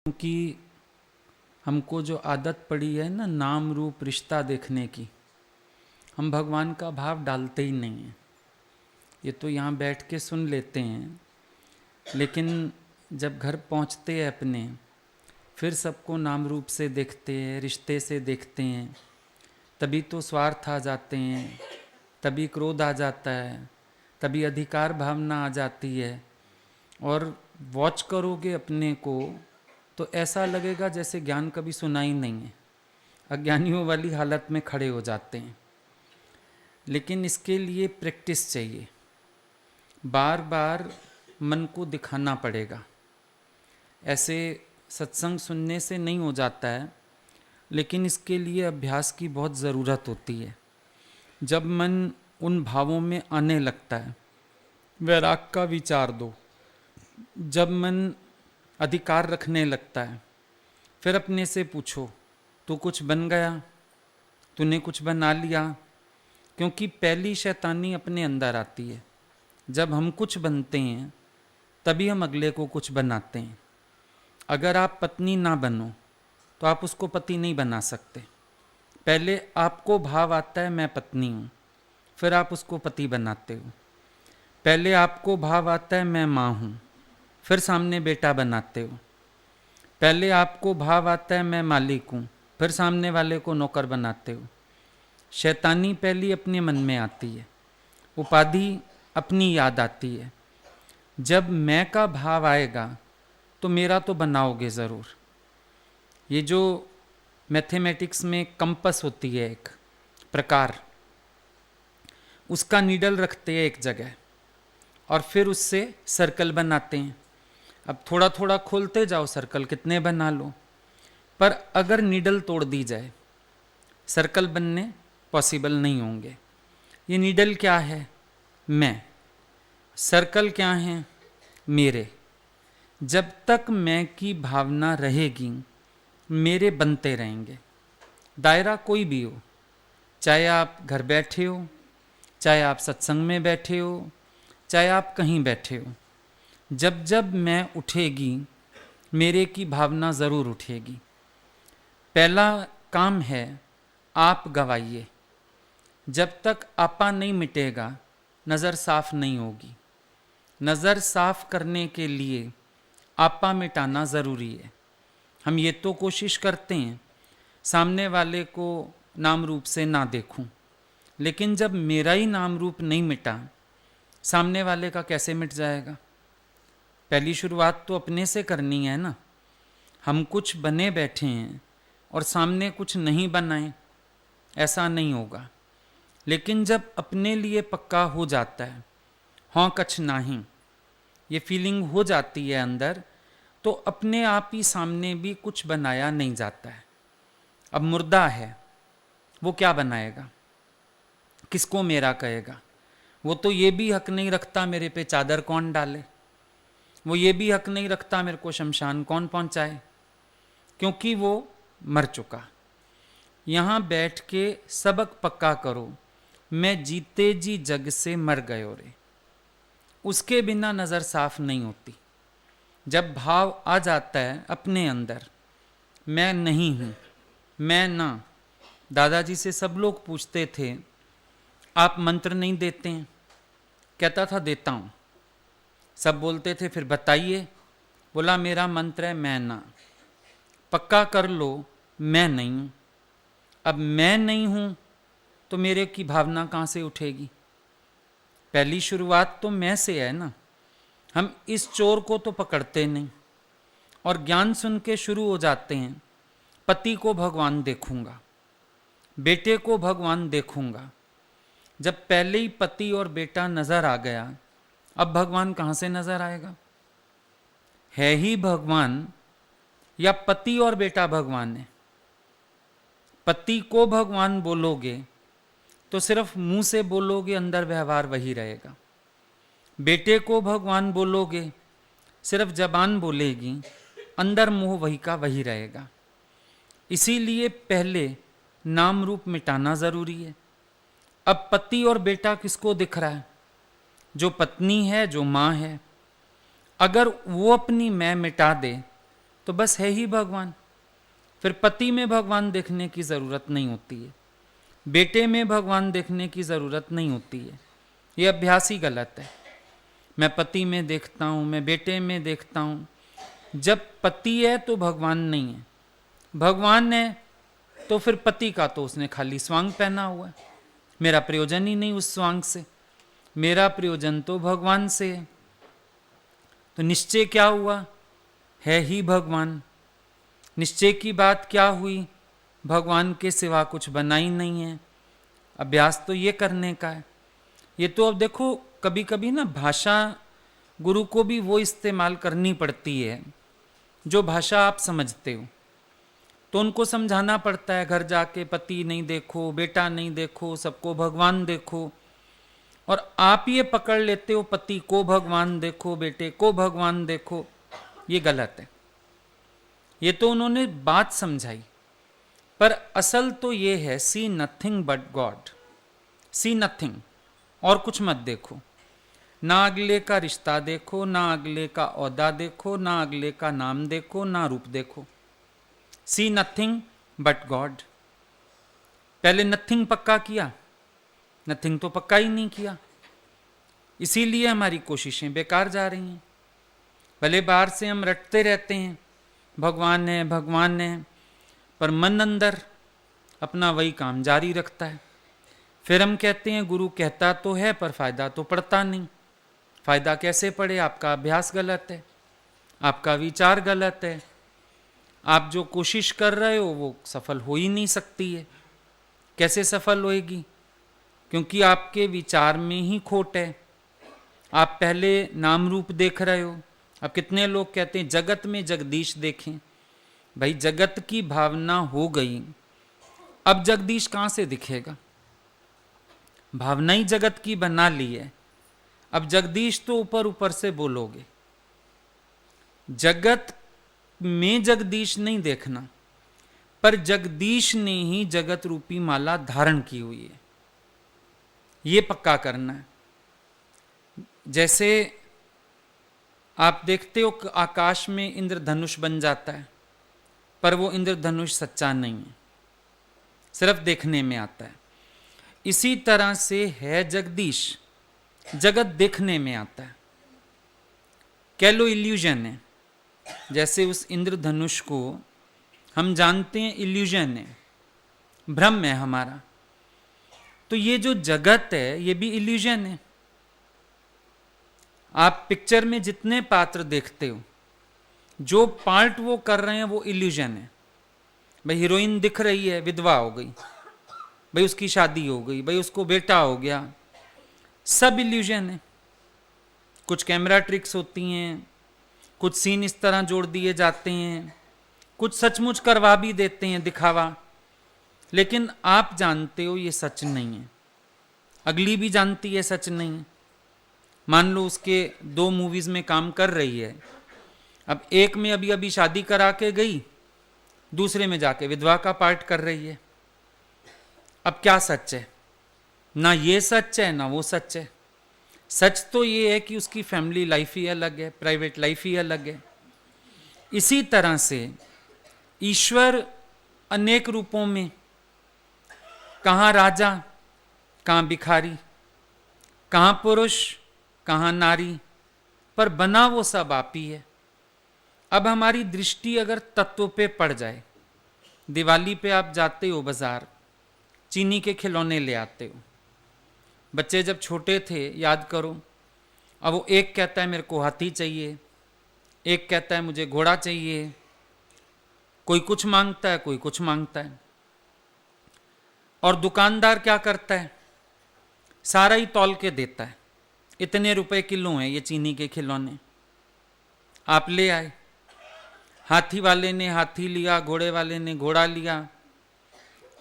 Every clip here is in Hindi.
क्योंकि हमको जो आदत पड़ी है ना नाम रूप रिश्ता देखने की, हम भगवान का भाव डालते ही नहीं हैं। ये तो यहाँ बैठ के सुन लेते हैं, लेकिन जब घर पहुँचते हैं अपने, फिर सबको नाम रूप से देखते हैं, रिश्ते से देखते हैं, तभी तो स्वार्थ आ जाते हैं, तभी क्रोध आ जाता है, तभी अधिकार भावना आ जाती है। और वॉच करोगे अपने को तो ऐसा लगेगा जैसे ज्ञान कभी सुना ही नहीं है, अज्ञानियों वाली हालत में खड़े हो जाते हैं। लेकिन इसके लिए प्रैक्टिस चाहिए, बार बार मन को दिखाना पड़ेगा। ऐसे सत्संग सुनने से नहीं हो जाता है, लेकिन इसके लिए अभ्यास की बहुत ज़रूरत होती है। जब मन उन भावों में आने लगता है, वैराग का विचार दो, जब मन अधिकार रखने लगता है, फिर अपने से पूछो, तू कुछ बन गया, तूने कुछ बना लिया? क्योंकि पहली शैतानी अपने अंदर आती है। जब हम कुछ बनते हैं तभी हम अगले को कुछ बनाते हैं। अगर आप पत्नी ना बनो तो आप उसको पति नहीं बना सकते। पहले आपको भाव आता है मैं पत्नी हूँ, फिर आप उसको पति बनाते हो। पहले आपको भाव आता है मैं माँ हूँ, फिर सामने बेटा बनाते हो। पहले आपको भाव आता है मैं मालिक हूँ, फिर सामने वाले को नौकर बनाते हो। शैतानी पहली अपने मन में आती है, उपाधि अपनी याद आती है। जब मैं का भाव आएगा तो मेरा तो बनाओगे ज़रूर। ये जो मैथमेटिक्स में कंपस होती है एक प्रकार, उसका नीडल रखते हैं एक जगह और फिर उससे सर्कल बनाते हैं। अब थोड़ा थोड़ा खोलते जाओ, सर्कल कितने बना लो, पर अगर नीडल तोड़ दी जाए सर्कल बनने पॉसिबल नहीं होंगे। ये नीडल क्या है? मैं। सर्कल क्या है? मेरे। जब तक मैं की भावना रहेगी, मेरे बनते रहेंगे। दायरा कोई भी हो, चाहे आप घर बैठे हो, चाहे आप सत्संग में बैठे हो, चाहे आप कहीं बैठे हो, जब जब मैं उठेगी, मेरे की भावना ज़रूर उठेगी। पहला काम है आप गवाइए। जब तक आपा नहीं मिटेगा, नज़र साफ नहीं होगी। नज़र साफ करने के लिए आपा मिटाना ज़रूरी है। हम ये तो कोशिश करते हैं सामने वाले को नाम रूप से ना देखूं, लेकिन जब मेरा ही नाम रूप नहीं मिटा, सामने वाले का कैसे मिट जाएगा? पहली शुरुआत तो अपने से करनी है ना। हम कुछ बने बैठे हैं और सामने कुछ नहीं बनाए, ऐसा नहीं होगा। लेकिन जब अपने लिए पक्का हो जाता है, हाँ कछ नहीं, ये फीलिंग हो जाती है अंदर, तो अपने आप ही सामने भी कुछ बनाया नहीं जाता है। अब मुर्दा है, वो क्या बनाएगा? किसको मेरा कहेगा? वो तो ये भी हक नहीं रखता मेरे पे चादर कौन डाले, वो ये भी हक नहीं रखता मेरे को शमशान कौन पहुंचाए, क्योंकि वो मर चुका। यहाँ बैठ के सबक पक्का करो, मैं जीते जी जग से मर गयो रे। उसके बिना नज़र साफ नहीं होती। जब भाव आ जाता है अपने अंदर, मैं नहीं हूँ, मैं ना। दादाजी से सब लोग पूछते थे, आप मंत्र नहीं देते हैं? कहता था देता हूँ। सब बोलते थे फिर बताइए। बोला मेरा मंत्र है मैं ना। पक्का कर लो मैं नहीं हूँ। अब मैं नहीं हूँ तो मेरे की भावना कहाँ से उठेगी? पहली शुरुआत तो मैं से है ना। हम इस चोर को तो पकड़ते नहीं और ज्ञान सुन के शुरू हो जाते हैं, पति को भगवान देखूंगा, बेटे को भगवान देखूंगा। जब पहले ही पति और बेटा नजर आ गया, अब भगवान कहाँ से नजर आएगा? है ही भगवान या पति और बेटा भगवान है? पति को भगवान बोलोगे तो सिर्फ मुंह से बोलोगे, अंदर व्यवहार वही रहेगा। बेटे को भगवान बोलोगे, सिर्फ जबान बोलेगी, अंदर मुंह वही का वही रहेगा। इसीलिए पहले नाम रूप मिटाना जरूरी है। अब पति और बेटा किसको दिख रहा है? जो पत्नी है, जो माँ है। अगर वो अपनी मैं मिटा दे तो बस है ही भगवान। फिर पति में भगवान देखने की ज़रूरत नहीं होती है, बेटे में भगवान देखने की ज़रूरत नहीं होती है। ये अभ्यास ही गलत है। मैं पति में देखता हूँ, मैं बेटे में देखता हूँ। जब पति है तो भगवान नहीं है, भगवान है तो फिर पति का तो उसने खाली स्वांग पहना हुआ है। मेरा प्रयोजन ही नहीं उस स्वांग से, मेरा प्रयोजन तो भगवान से है। तो निश्चय क्या हुआ? है ही भगवान। निश्चय की बात क्या हुई? भगवान के सिवा कुछ बना ही नहीं है। अभ्यास तो ये करने का है। ये तो अब देखो, कभी कभी ना भाषा गुरु को भी वो इस्तेमाल करनी पड़ती है जो भाषा आप समझते हो। तो उनको समझाना पड़ता है घर जाके, पति नहीं देखो, बेटा नहीं देखो, सबको भगवान देखो। और आप ये पकड़ लेते हो पति को भगवान देखो, बेटे को भगवान देखो। ये गलत है। ये तो उन्होंने बात समझाई, पर असल तो ये है see nothing but God. See nothing, और कुछ मत देखो। ना अगले का रिश्ता देखो, ना अगले का औहदा देखो, ना अगले का नाम देखो, ना रूप देखो। सी नथिंग बट गॉड। पहले नथिंग पक्का किया, नथिंग तो पक्का ही नहीं किया। इसीलिए हमारी कोशिशें बेकार जा रही हैं। भले बाहर से हम रटते रहते हैं भगवान है भगवान है, पर मन अंदर अपना वही काम जारी रखता है। फिर हम कहते हैं गुरु कहता तो है पर फायदा तो पड़ता नहीं। फायदा कैसे पड़े? आपका अभ्यास गलत है, आपका विचार गलत है। आप जो कोशिश कर रहे हो वो सफल हो ही नहीं सकती है। कैसे सफल होएगी? क्योंकि आपके विचार में ही खोट है। आप पहले नाम रूप देख रहे हो। अब कितने लोग कहते हैं जगत में जगदीश देखें। भाई जगत की भावना हो गई, अब जगदीश कहाँ से दिखेगा? भावना ही जगत की बना ली है। अब जगदीश तो ऊपर ऊपर से बोलोगे। जगत में जगदीश नहीं देखना, पर जगदीश ने ही जगत रूपी माला धारण की हुई है, ये पक्का करना है। जैसे आप देखते हो आकाश में इंद्रधनुष बन जाता है, पर वो इंद्रधनुष सच्चा नहीं है, सिर्फ देखने में आता है। इसी तरह से है जगदीश, जगत देखने में आता है। कह लो इल्यूजन है। जैसे उस इंद्रधनुष को हम जानते हैं इल्यूजन है, भ्रम है हमारा। तो ये जो जगत है ये भी इल्यूजन है। आप पिक्चर में जितने पात्र देखते हो, जो पार्ट वो कर रहे हैं वो इल्यूजन है। भाई हीरोइन दिख रही है, विधवा हो गई, भाई उसकी शादी हो गई, भाई उसको बेटा हो गया, सब इल्यूजन है। कुछ कैमरा ट्रिक्स होती हैं, कुछ सीन इस तरह जोड़ दिए जाते हैं, कुछ सचमुच करवा भी देते हैं दिखावा। लेकिन आप जानते हो ये सच नहीं है, अगली भी जानती है सच नहीं है। मान लो उसके 2 मूवीज में काम कर रही है, अब एक में अभी अभी शादी करा के गई, दूसरे में जाके विधवा का पार्ट कर रही है। अब क्या सच है? ना ये सच है ना वो सच है। सच तो ये है कि उसकी फैमिली लाइफ ही अलग है, प्राइवेट लाइफ ही अलग है। इसी तरह से ईश्वर अनेक रूपों में, कहाँ राजा, कहाँ भिखारी, कहाँ पुरुष, कहाँ नारी, पर बना वो सब आप ही है। अब हमारी दृष्टि अगर तत्व पे पड़ जाए, दिवाली पे आप जाते हो बाजार, चीनी के खिलौने ले आते हो। बच्चे जब छोटे थे याद करो, अब वो एक कहता है मेरे को हाथी चाहिए, एक कहता है मुझे घोड़ा चाहिए, कोई कुछ मांगता है, कोई कुछ मांगता है। और दुकानदार क्या करता है? सारा ही तौल के देता है। इतने रुपए किलो हैं ये चीनी के खिलौने, आप ले आए। हाथी वाले ने हाथी लिया, घोड़े वाले ने घोड़ा लिया।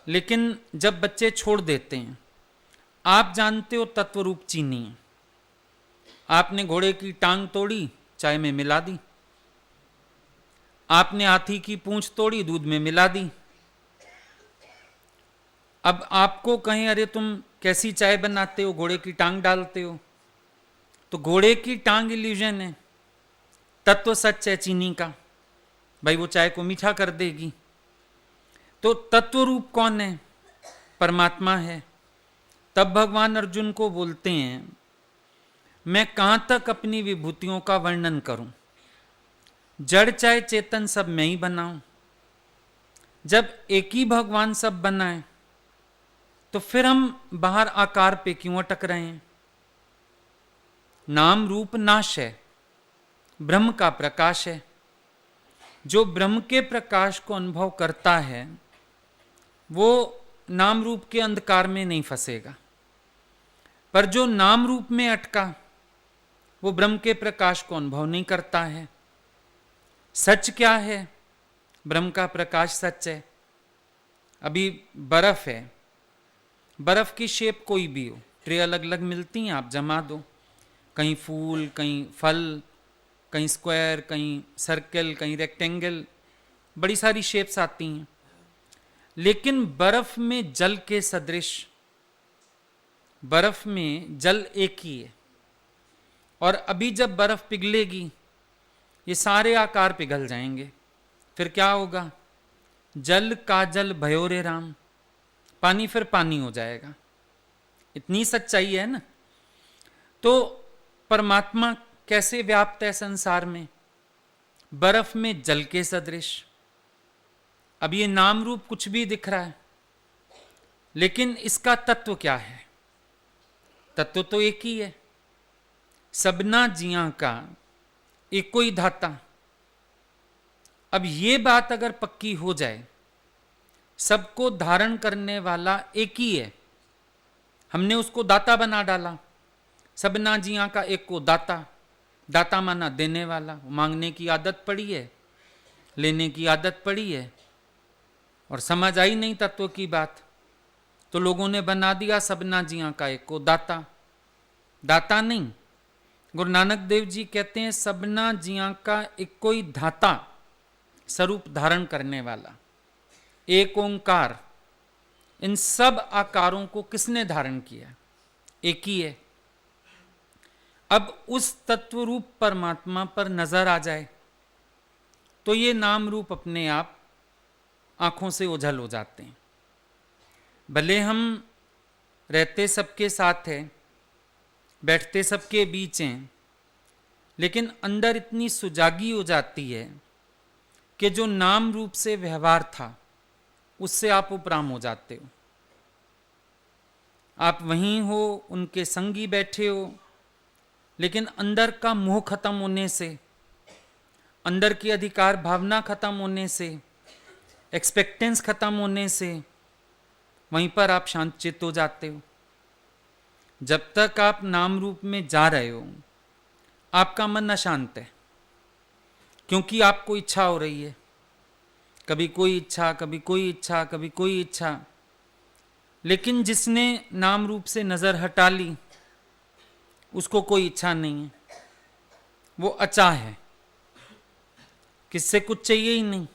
लेकिन जब बच्चे छोड़ देते हैं, आप जानते हो तत्वरूप चीनी है। आपने घोड़े की टांग तोड़ी, चाय में मिला दी। आपने हाथी की पूंछ तोड़ी, दूध में मिला दी। अब आपको कहें अरे तुम कैसी चाय बनाते हो, घोड़े की टांग डालते हो, तो घोड़े की टांग इल्यूजन है, तत्व सच है चीनी का। भाई वो चाय को मीठा कर देगी। तो तत्व रूप कौन है? परमात्मा है। तब भगवान अर्जुन को बोलते हैं, मैं कहां तक अपनी विभूतियों का वर्णन करूं, जड़ चाहे चेतन सब मैं ही बनाऊं। जब एक ही भगवान सब बनाए तो फिर हम बाहर आकार पे क्यों अटक रहे हैं? नाम रूप नाश है, ब्रह्म का प्रकाश है। जो ब्रह्म के प्रकाश को अनुभव करता है वो नाम रूप के अंधकार में नहीं फंसेगा, पर जो नाम रूप में अटका वो ब्रह्म के प्रकाश को अनुभव नहीं करता है। सच क्या है? ब्रह्म का प्रकाश सच है। अभी बर्फ है, बर्फ की शेप कोई भी हो, ट्रे अलग अलग मिलती हैं, आप जमा दो, कहीं फूल, कहीं फल, कहीं स्क्वायर, कहीं सर्कल, कहीं रेक्टेंगल, बड़ी सारी शेप्स आती हैं। लेकिन बर्फ में जल के सदृश, बर्फ में जल एक ही है। और अभी जब बर्फ पिघलेगी ये सारे आकार पिघल जाएंगे, फिर क्या होगा? जल का जल भयो रे राम, पानी फिर पानी हो जाएगा। इतनी सच्चाई है ना। तो परमात्मा कैसे व्याप्त है संसार में? बर्फ में जल के सदृश। अब ये नाम रूप कुछ भी दिख रहा है, लेकिन इसका तत्व क्या है? तत्व तो एक ही है, सबना जियां का एको ही धाता। अब ये बात अगर पक्की हो जाए, सबको धारण करने वाला एक ही है, हमने उसको दाता बना डाला। सबना जियां का एक को दाता, दाता माना देने वाला। मांगने की आदत पड़ी है, लेने की आदत पड़ी है, और समझ आई नहीं तत्व की बात, तो लोगों ने बना दिया सबना जियां का एक को दाता। दाता नहीं, गुरु नानक देव जी कहते हैं सबना जियां का एक कोई धाता, स्वरूप धारण करने वाला, एक ओंकार। इन सब आकारों को किसने धारण किया? एक ही है। अब उस तत्व रूप परमात्मा पर नजर आ जाए तो ये नाम रूप अपने आप आंखों से ओझल हो जाते हैं। भले हम रहते सबके साथ हैं, बैठते सबके बीच हैं, लेकिन अंदर इतनी सुजागी हो जाती है कि जो नाम रूप से व्यवहार था उससे आप उपराम हो जाते हो। आप वहीं हो, उनके संगी बैठे हो, लेकिन अंदर का मोह खत्म होने से, अंदर की अधिकार भावना खत्म होने से, एक्सपेक्टेंस खत्म होने से वहीं पर आप शांत चित्त हो जाते हो। जब तक आप नाम रूप में जा रहे हो आपका मन अशांत है, क्योंकि आपको इच्छा हो रही है, कभी कोई इच्छा, कभी कोई इच्छा, कभी कोई इच्छा। लेकिन जिसने नाम रूप से नजर हटा ली उसको कोई इच्छा नहीं है, वो अचाह है, किससे कुछ चाहिए ही नहीं,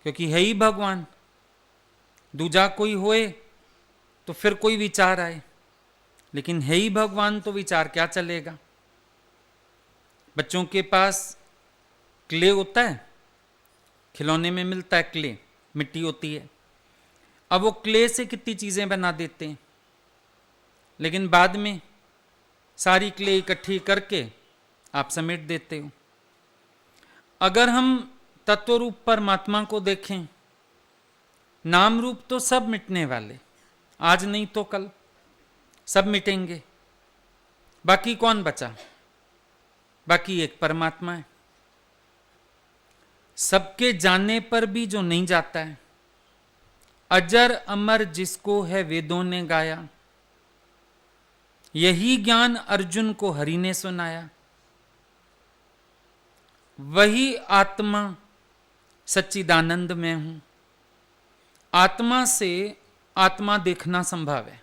क्योंकि है ही भगवान। दूजा कोई होए तो फिर कोई विचार आए, लेकिन है ही भगवान तो विचार क्या चलेगा। बच्चों के पास क्ले होता है, खिलौने में मिलता है क्ले, मिट्टी होती है। अब वो क्ले से कितनी चीजें बना देते हैं, लेकिन बाद में सारी क्ले इकट्ठी करके आप समेट देते हो। अगर हम तत्व रूप परमात्मा को देखें, नाम रूप तो सब मिटने वाले, आज नहीं तो कल सब मिटेंगे। बाकी कौन बचा? बाकी एक परमात्मा है। सबके जाने पर भी जो नहीं जाता है, अजर अमर जिसको है वेदों ने गाया, यही ज्ञान अर्जुन को हरि ने सुनाया। वही आत्मा सच्चिदानंद में हूं। आत्मा से आत्मा देखना संभव है।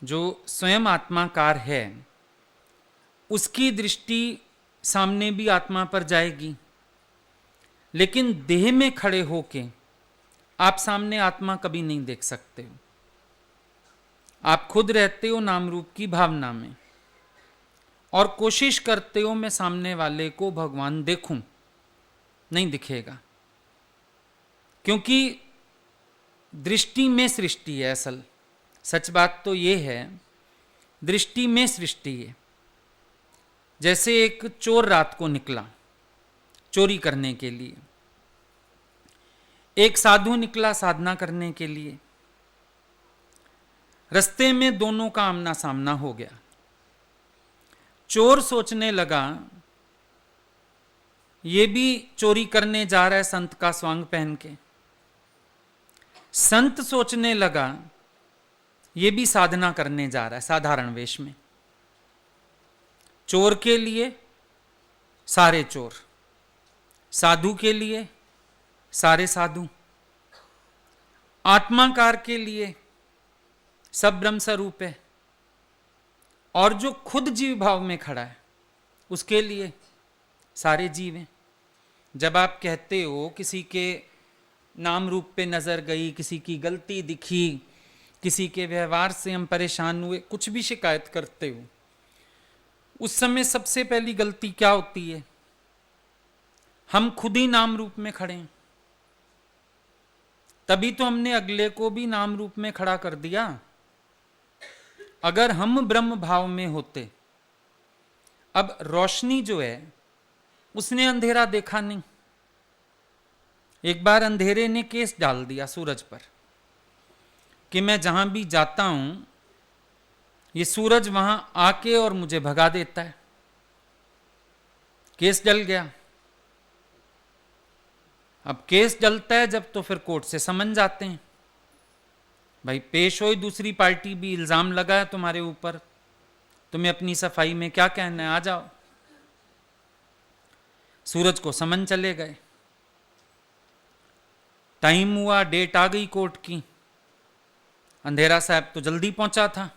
जो स्वयं आत्माकार है उसकी दृष्टि सामने भी आत्मा पर जाएगी, लेकिन देह में खड़े होके आप सामने आत्मा कभी नहीं देख सकते हो। आप खुद रहते हो नाम रूप की भावना में और कोशिश करते हो मैं सामने वाले को भगवान देखूं, नहीं दिखेगा, क्योंकि दृष्टि में सृष्टि है। असल सच बात तो ये है, दृष्टि में सृष्टि है। जैसे एक चोर रात को निकला चोरी करने के लिए, एक साधु निकला साधना करने के लिए, रास्ते में दोनों का आमना सामना हो गया। चोर सोचने लगा ये भी चोरी करने जा रहा है संत का स्वांग पहन के, संत सोचने लगा ये भी साधना करने जा रहा है साधारण वेश में। चोर के लिए सारे चोर, साधु के लिए सारे साधु, आत्माकार के लिए सब ब्रह्म स्वरूप है, और जो खुद जीव भाव में खड़ा है उसके लिए सारे जीव हैं। जब आप कहते हो किसी के नाम रूप पे नजर गई, किसी की गलती दिखी, किसी के व्यवहार से हम परेशान हुए, कुछ भी शिकायत करते हो, उस समय सबसे पहली गलती क्या होती है? हम खुद ही नाम रूप में खड़े हैं, तभी तो हमने अगले को भी नाम रूप में खड़ा कर दिया। अगर हम ब्रह्म भाव में होते, अब रोशनी जो है उसने अंधेरा देखा नहीं। एक बार अंधेरे ने केस डाल दिया सूरज पर कि मैं जहां भी जाता हूं ये सूरज वहां आके और मुझे भगा देता है। केस डल गया। अब केस डलता है जब तो फिर कोर्ट से समन जाते हैं, भाई पेश हो, दूसरी पार्टी भी इल्जाम लगा है तुम्हारे ऊपर, तुम्हें अपनी सफाई में क्या कहना है, आ जाओ। सूरज को समन चले गए, टाइम हुआ, डेट आ गई कोर्ट की। अंधेरा साहब तो जल्दी पहुंचा था,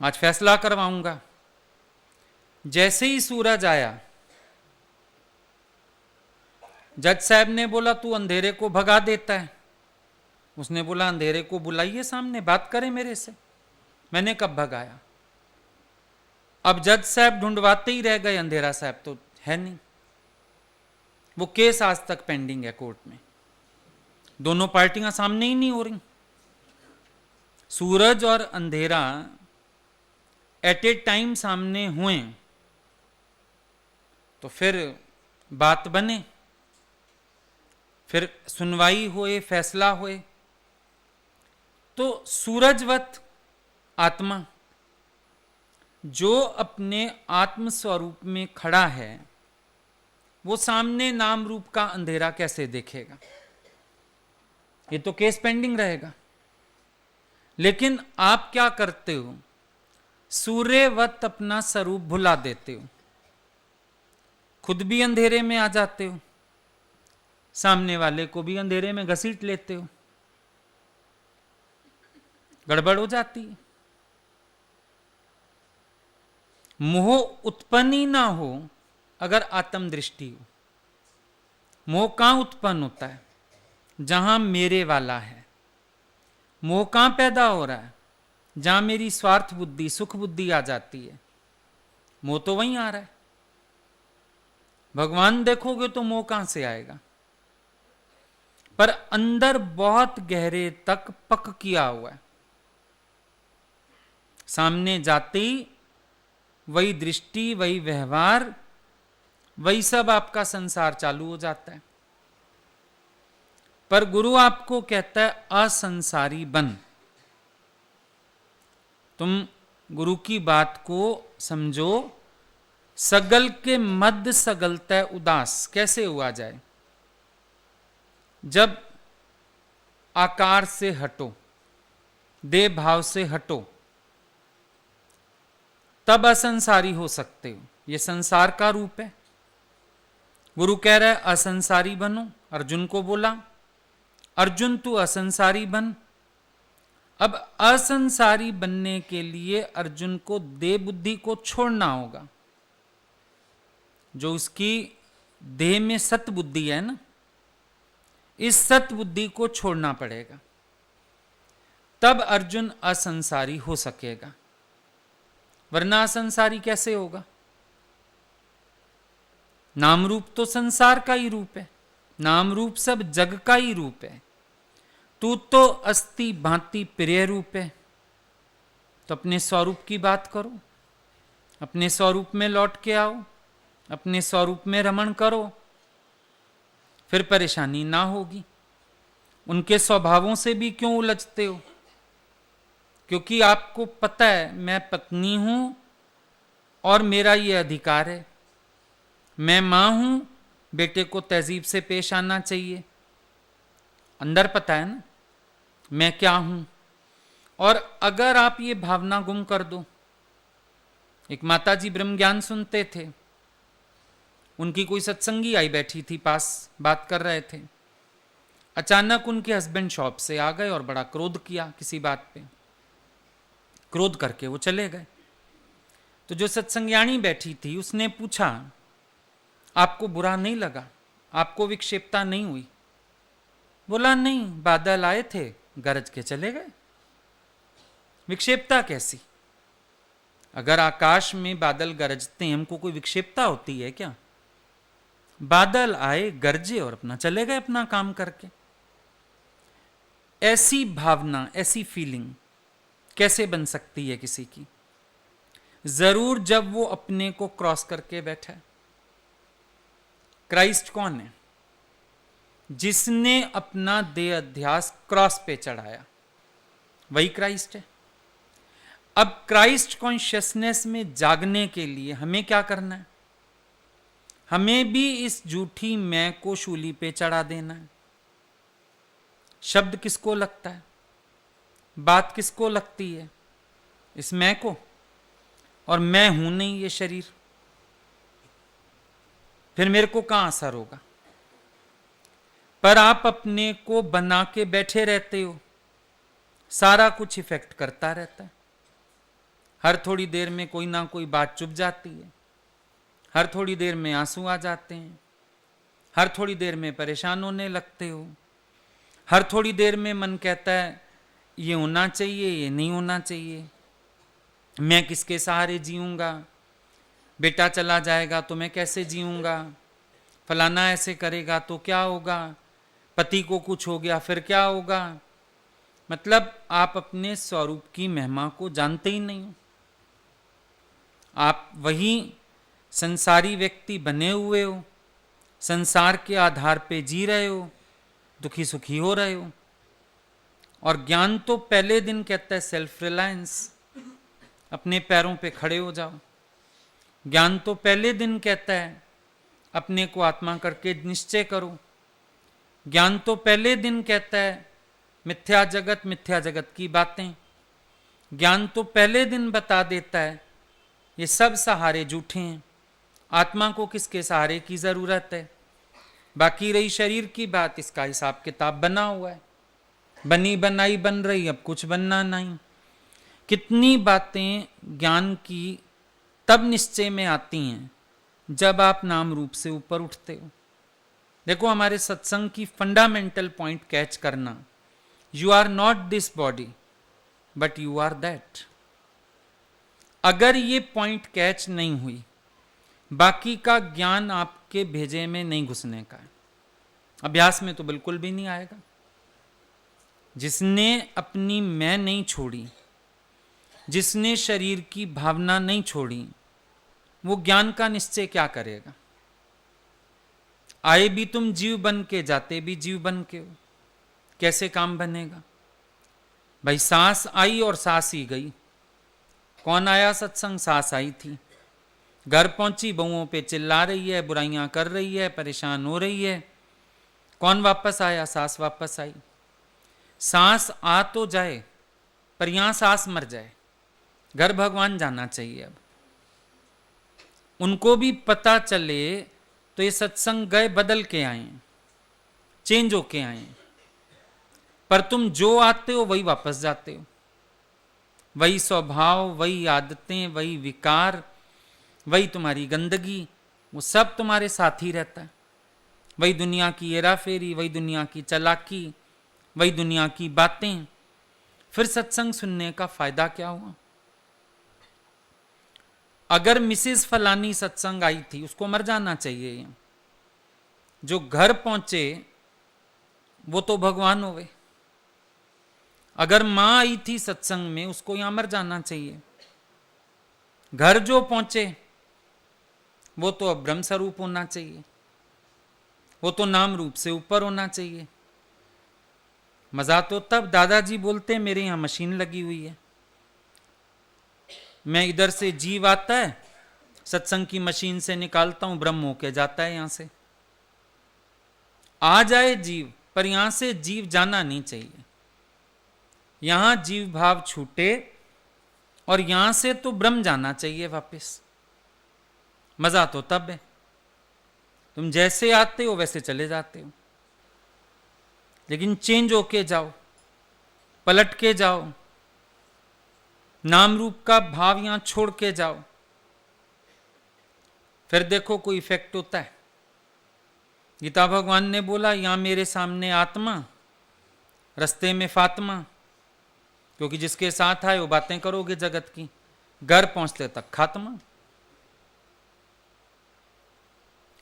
आज फैसला करवाऊंगा। जैसे ही सूरज आया, जज साहब ने बोला तू अंधेरे को भगा देता है। उसने बोला अंधेरे को बुलाइए सामने, बात करें मेरे से, मैंने कब भगाया। अब जज साहब ढूंढवाते ही रह गए, अंधेरा साहब तो है नहीं। वो केस आज तक पेंडिंग है कोर्ट में, दोनों पार्टियां सामने ही नहीं हो रही। सूरज और अंधेरा एट ए टाइम सामने हुए तो फिर बात बने, फिर सुनवाई होए, फैसला होए। तो सूरजवत आत्मा जो अपने आत्म स्वरूप में खड़ा है, वो सामने नाम रूप का अंधेरा कैसे देखेगा? ये तो केस पेंडिंग रहेगा। लेकिन आप क्या करते हो? सूर्यवत अपना स्वरूप भुला देते हो, खुद भी अंधेरे में आ जाते हो, सामने वाले को भी अंधेरे में घसीट लेते हो, गड़बड़ हो जाती है। मोह उत्पन्न ही ना हो अगर आत्म दृष्टि हो। मोह कहां उत्पन्न होता है? जहां मेरे वाला है। मोह कहां पैदा हो रहा है? जहां मेरी स्वार्थ बुद्धि, सुख बुद्धि आ जाती है। मोह तो वहीं आ रहा है। भगवान देखोगे तो मोह कहां से आएगा? पर अंदर बहुत गहरे तक पक किया हुआ है। सामने जाते ही वही दृष्टि, वही व्यवहार, वही सब आपका संसार चालू हो जाता है। पर गुरु आपको कहता है असंसारी बन। तुम गुरु की बात को समझो। सगल के मध्य सगलता उदास कैसे हुआ जाए? जब आकार से हटो, देह भाव से हटो, तब असंसारी हो सकते हो। यह संसार का रूप है। गुरु कह रहा है असंसारी बनो। अर्जुन को बोला अर्जुन तू असंसारी बन। अब असंसारी बनने के लिए अर्जुन को देह बुद्धि को छोड़ना होगा। जो उसकी देह में सत बुद्धि है ना, इस सत बुद्धि को छोड़ना पड़ेगा, तब अर्जुन असंसारी हो सकेगा। वरना असंसारी कैसे होगा? नाम रूप तो संसार का ही रूप है, नाम रूप सब जग का ही रूप है। तू तो अस्ति भांति प्रिय रूप है। तो अपने स्वरूप की बात करो, अपने स्वरूप में लौट के आओ, अपने स्वरूप में रमण करो, फिर परेशानी ना होगी। उनके स्वभावों से भी क्यों उलझते हो? क्योंकि आपको पता है मैं पत्नी हूं और मेरा ये अधिकार है, मैं मां हूं, बेटे को तहजीब से पेश आना चाहिए। अंदर पता है ना मैं क्या हूं। और अगर आप ये भावना गुम कर दो, एक माताजी ब्रह्म ज्ञान सुनते थे, उनकी कोई सत्संगी आई बैठी थी पास, बात कर रहे थे। अचानक उनके हस्बैंड शॉप से आ गए और बड़ा क्रोध किया किसी बात पे, क्रोध करके वो चले गए। तो जो सत्संज्ञानी बैठी थी उसने पूछा, आपको बुरा नहीं लगा, आपको विक्षेपता नहीं हुई? बोला नहीं, बादल आए थे गरज के चले गए, विक्षेपता कैसी? अगर आकाश में बादल गरजते हैं, हमको कोई विक्षेपता होती है क्या? बादल आए, गरजे और अपना चले गए अपना काम करके। ऐसी भावना, ऐसी फीलिंग कैसे बन सकती है किसी की? जरूर जब वो अपने को क्रॉस करके बैठा है। क्राइस्ट कौन है? जिसने अपना देह अध्यास क्रॉस पे चढ़ाया, वही क्राइस्ट है। अब क्राइस्ट कॉन्शियसनेस में जागने के लिए हमें क्या करना है? हमें भी इस झूठी मैं को शूली पे चढ़ा देना है। शब्द किसको लगता है? बात किसको लगती है? इस मैं को। और मैं हूं नहीं ये शरीर, फिर मेरे को कहां असर होगा? पर आप अपने को बना के बैठे रहते हो, सारा कुछ इफेक्ट करता रहता है। हर थोड़ी देर में कोई ना कोई बात चुभ जाती है, हर थोड़ी देर में आंसू आ जाते हैं, हर थोड़ी देर में परेशान होने लगते हो, हर थोड़ी देर में मन कहता है ये होना चाहिए, ये नहीं होना चाहिए, मैं किसके सहारे जीऊंगा, बेटा चला जाएगा तो मैं कैसे जीऊंगा, फलाना ऐसे करेगा तो क्या होगा, पति को कुछ हो गया फिर क्या होगा। मतलब आप अपने स्वरूप की महिमा को जानते ही नहीं हो। आप वही संसारी व्यक्ति बने हुए हो, संसार के आधार पे जी रहे हो, दुखी सुखी हो रहे हो। और ज्ञान तो पहले दिन कहता है सेल्फ रिलायंस, अपने पैरों पे खड़े हो जाओ। ज्ञान तो पहले दिन कहता है अपने को आत्मा करके निश्चय करो। ज्ञान तो पहले दिन कहता है मिथ्या जगत की बातें। ज्ञान तो पहले दिन बता देता है ये सब सहारे झूठे हैं, आत्मा को किसके सहारे की जरूरत है। बाकी रही शरीर की बात, इसका हिसाब किताब बना हुआ है, बनी बनाई बन रही, अब कुछ बनना नहीं। कितनी बातें ज्ञान की तब निश्चय में आती हैं जब आप नाम रूप से ऊपर उठते हो। देखो हमारे सत्संग की फंडामेंटल पॉइंट कैच करना, you are not this body but you are that. अगर ये पॉइंट कैच नहीं हुई, बाकी का ज्ञान आपके भेजे में नहीं घुसने का है, अभ्यास में तो बिल्कुल भी नहीं आएगा। जिसने अपनी मैं नहीं छोड़ी, जिसने शरीर की भावना नहीं छोड़ी, वो ज्ञान का निश्चय क्या करेगा? आए भी तुम जीव बन के, जाते भी जीव बन के हो, कैसे काम बनेगा? भाई सांस आई और सांस ही गई। कौन आया सत्संग? सांस आई थी, घर पहुंची, बहुओं पे चिल्ला रही है, बुराइयां कर रही है, परेशान हो रही है। कौन वापस आया? सांस वापस आई। सांस आ तो जाए पर यहां सांस मर जाए, घर भगवान जाना चाहिए। अब उनको भी पता चले तो ये सत्संग गए बदल के आए, चेंज होके आए। पर तुम जो आते हो वही वापस जाते हो, वही स्वभाव, वही आदतें, वही विकार, वही तुम्हारी गंदगी, वो सब तुम्हारे साथ ही रहता है। वही दुनिया की हेरा फेरी, वही दुनिया की चालाकी, वही दुनिया की बातें। फिर सत्संग सुनने का फायदा क्या हुआ? अगर मिसेस फलानी सत्संग आई थी, उसको मर जाना चाहिए। जो घर पहुंचे वो तो भगवान होवे। अगर मां आई थी सत्संग में, उसको यहां मर जाना चाहिए। घर जो पहुंचे वो तो अब ब्रह्म स्वरूप होना चाहिए, वो तो नाम रूप से ऊपर होना चाहिए। मजा तो तब दादाजी बोलते मेरे यहां मशीन लगी हुई है, मैं इधर से जीव आता है, सत्संग की मशीन से निकालता हूं, ब्रह्म होके जाता है। यहां से आ जाए जीव, पर यहां से जीव जाना नहीं चाहिए। यहां जीव भाव छूटे और यहां से तो ब्रह्म जाना चाहिए वापस। मजा तो तब है, तुम जैसे आते हो वैसे चले जाते हो, लेकिन चेंज होके जाओ, पलट के जाओ, नाम रूप का भाव यहां छोड़ के जाओ, फिर देखो कोई इफेक्ट होता है। गीता भगवान ने बोला, यहां मेरे सामने आत्मा, रस्ते में फातिमा, क्योंकि जिसके साथ आए वो बातें करोगे जगत की, घर पहुंचते तक खात्मा।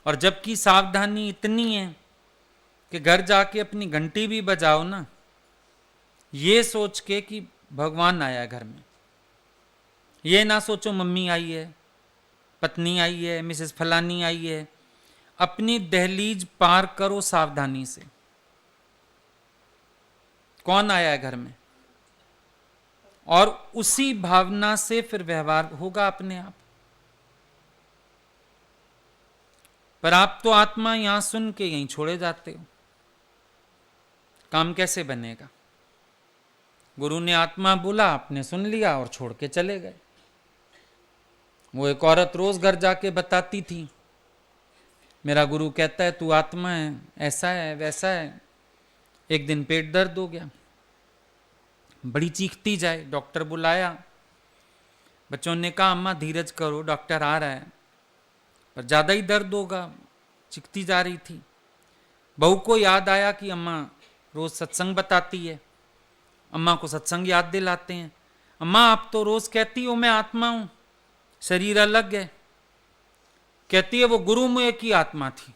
और जबकि सावधानी इतनी है कि घर जाके अपनी घंटी भी बजाओ ना, ये सोच के कि भगवान आया घर में। ये ना सोचो मम्मी आई है, पत्नी आई है, मिसेस फलानी आई है। अपनी दहलीज पार करो सावधानी से, कौन आया है घर में, और उसी भावना से फिर व्यवहार होगा अपने आप। पर आप तो आत्मा यहां सुन के यहीं छोड़े जाते हो, काम कैसे बनेगा? गुरु ने आत्मा बोला, आपने सुन लिया और छोड़ के चले गए। वो एक औरत रोज घर जाके बताती थी, मेरा गुरु कहता है तू आत्मा है, ऐसा है वैसा है। एक दिन पेट दर्द हो गया, बड़ी चीखती जाए, डॉक्टर बुलाया। बच्चों ने कहा अम्मा धीरज करो, डॉक्टर आ रहा है, पर ज्यादा ही दर्द होगा। चीखती जा रही थी। बहू को याद आया कि अम्मा रोज सत्संग बताती है, अम्मा को सत्संग याद दिलाते हैं। अम्मा आप तो रोज कहती हो मैं आत्मा हूं, शरीर अलग है। कहती है वो गुरु मुझे की आत्मा थी,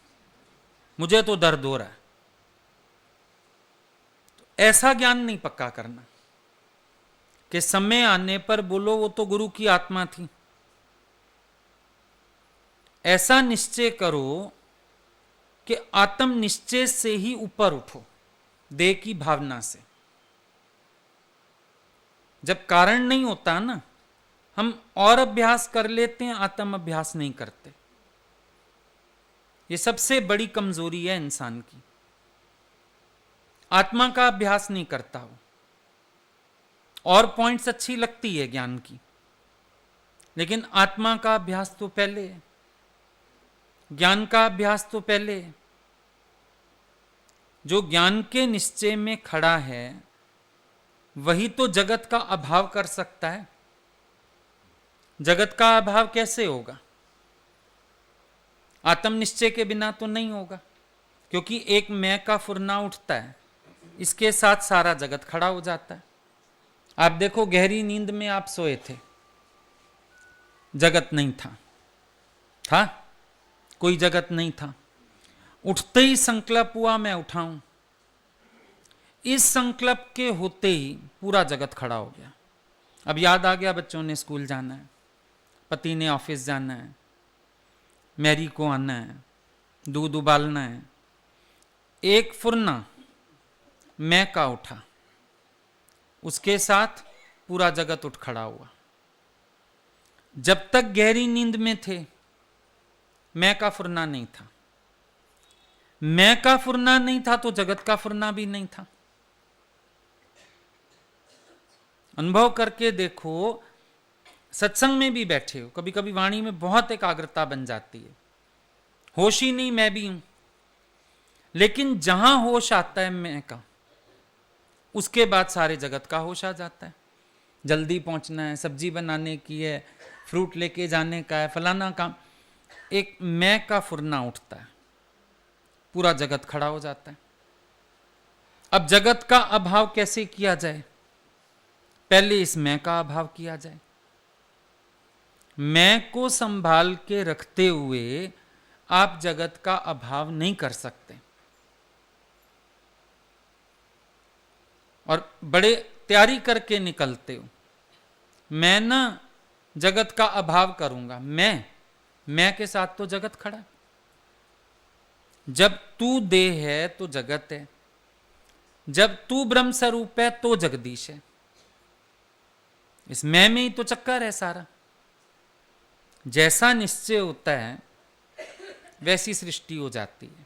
मुझे तो दर्द हो रहा है। तो ऐसा ज्ञान नहीं पक्का करना कि समय आने पर बोलो वो तो गुरु की आत्मा थी। ऐसा निश्चय करो कि आत्म निश्चय से ही ऊपर उठो, देह की भावना से। जब कारण नहीं होता ना, हम और अभ्यास कर लेते हैं, आत्म अभ्यास नहीं करते। ये सबसे बड़ी कमजोरी है इंसान की, आत्मा का अभ्यास नहीं करता हो। और पॉइंट्स अच्छी लगती है ज्ञान की, लेकिन आत्मा का अभ्यास तो पहले है, ज्ञान का अभ्यास तो पहले है। जो ज्ञान के निश्चय में खड़ा है वही तो जगत का अभाव कर सकता है। जगत का अभाव कैसे होगा? आत्म निश्चय के बिना तो नहीं होगा, क्योंकि एक मैं का फुरना उठता है, इसके साथ सारा जगत खड़ा हो जाता है। आप देखो गहरी नींद में आप सोए थे, जगत नहीं था, था कोई जगत नहीं था। उठते ही संकल्प हुआ मैं उठाऊं, इस संकल्प के होते ही पूरा जगत खड़ा हो गया। अब याद आ गया बच्चों ने स्कूल जाना है, पति ने ऑफिस जाना है, मैरी को आना है, दूध उबालना है। एक फुरना मैं का उठा, उसके साथ पूरा जगत उठ खड़ा हुआ। जब तक गहरी नींद में थे मैं का फुरना नहीं था। मैं का फुरना नहीं था तो जगत का फुरना भी नहीं था। अनुभव करके देखो, सत्संग में भी बैठे हो, कभी कभी वाणी में बहुत एकाग्रता बन जाती है, होश ही नहीं मैं भी हूं, लेकिन जहां होश आता है मैं का, उसके बाद सारे जगत का होश आ जाता है। जल्दी पहुंचना है, सब्जी बनाने की है, फ्रूट लेके जाने का है, फलाना काम, एक मैं का फुरना उठता है, पूरा जगत खड़ा हो जाता है। अब जगत का अभाव कैसे किया जाए? पहले इस मैं का अभाव किया जाए। मैं को संभाल के रखते हुए आप जगत का अभाव नहीं कर सकते। और बड़े तैयारी करके निकलते हो, मैं ना जगत का अभाव करूंगा। मैं के साथ तो जगत खड़ा। जब तू देह है तो जगत है, जब तू ब्रह्म स्वरूप है तो जगदीश है। इस मैं में ही तो चक्कर है सारा। जैसा निश्चय होता है वैसी सृष्टि हो जाती है।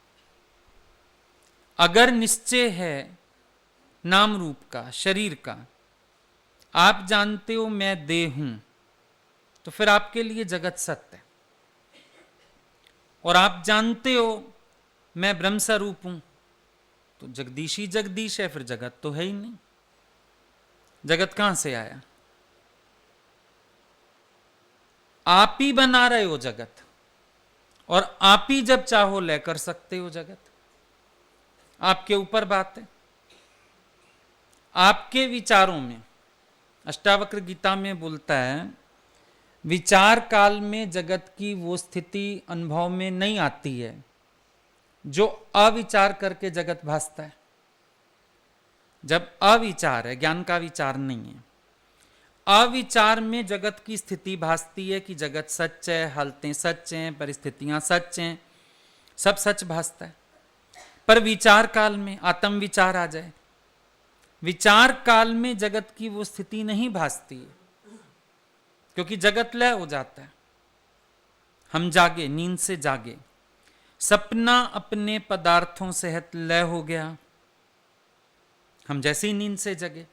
अगर निश्चय है नाम रूप का, शरीर का, आप जानते हो मैं देह हूं, तो फिर आपके लिए जगत सत्य है। और आप जानते हो मैं ब्रह्म स्वरूप हूं, तो जगदीश ही जगदीश है, फिर जगत तो है ही नहीं। जगत कहां से आया? आप ही बना रहे हो जगत, और आप ही जब चाहो ले कर सकते हो जगत। आपके ऊपर बात है। आपके विचारों में, अष्टावक्र गीता में बोलता है, विचार काल में जगत की वो स्थिति अनुभव में नहीं आती है जो अविचार करके जगत भासता है। जब अविचार है, ज्ञान का विचार नहीं है, अविचार में जगत की स्थिति भासती है कि जगत सच है, हालतें सच हैं, परिस्थितियां सच हैं, सब सच भासता है। पर विचार काल में आत्म विचार आ जाए, विचार काल में जगत की वो स्थिति नहीं भासती है, क्योंकि जगत लय हो जाता है। हम जागे, नींद से जागे, सपना अपने पदार्थों सहित लय हो गया, हम जैसे ही नींद से जगे।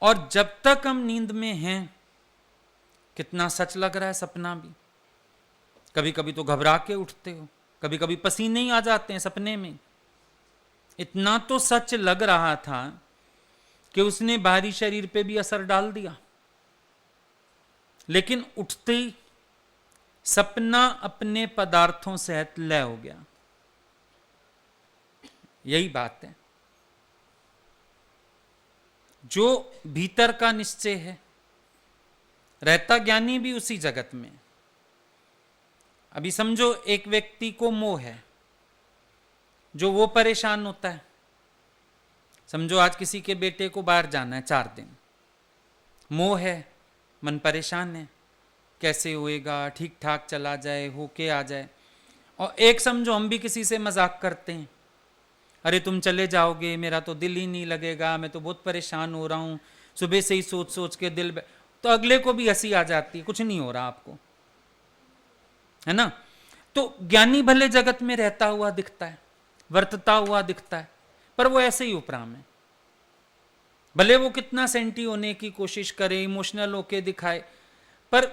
और जब तक हम नींद में हैं, कितना सच लग रहा है सपना भी। कभी कभी तो घबरा के उठते हो, कभी कभी पसीने ही आ जाते हैं सपने में। इतना तो सच लग रहा था कि उसने बाहरी शरीर पे भी असर डाल दिया। लेकिन उठते ही सपना अपने पदार्थों सहित लय हो गया। यही बात है। जो भीतर का निश्चय है, रहता ज्ञानी भी उसी जगत में। अभी समझो एक व्यक्ति को मोह है, जो वो परेशान होता है। समझो आज किसी के बेटे को बाहर जाना है 4 दिन, मोह है, मन परेशान है, कैसे होएगा, ठीक ठाक चला जाए, होके आ जाए। और एक समझो हम भी किसी से मजाक करते हैं, अरे तुम चले जाओगे, मेरा तो दिल ही नहीं लगेगा, मैं तो बहुत परेशान हो रहा हूँ, सुबह से ही सोच सोच के दिल। तो अगले को भी हंसी आ जाती है, कुछ नहीं हो रहा आपको, है ना। तो ज्ञानी भले जगत में रहता हुआ दिखता है, वर्तता हुआ दिखता है, पर वो ऐसे ही उपराम है। भले वो कितना सेंटी होने की कोशिश करे, इमोशनल होके दिखाए, पर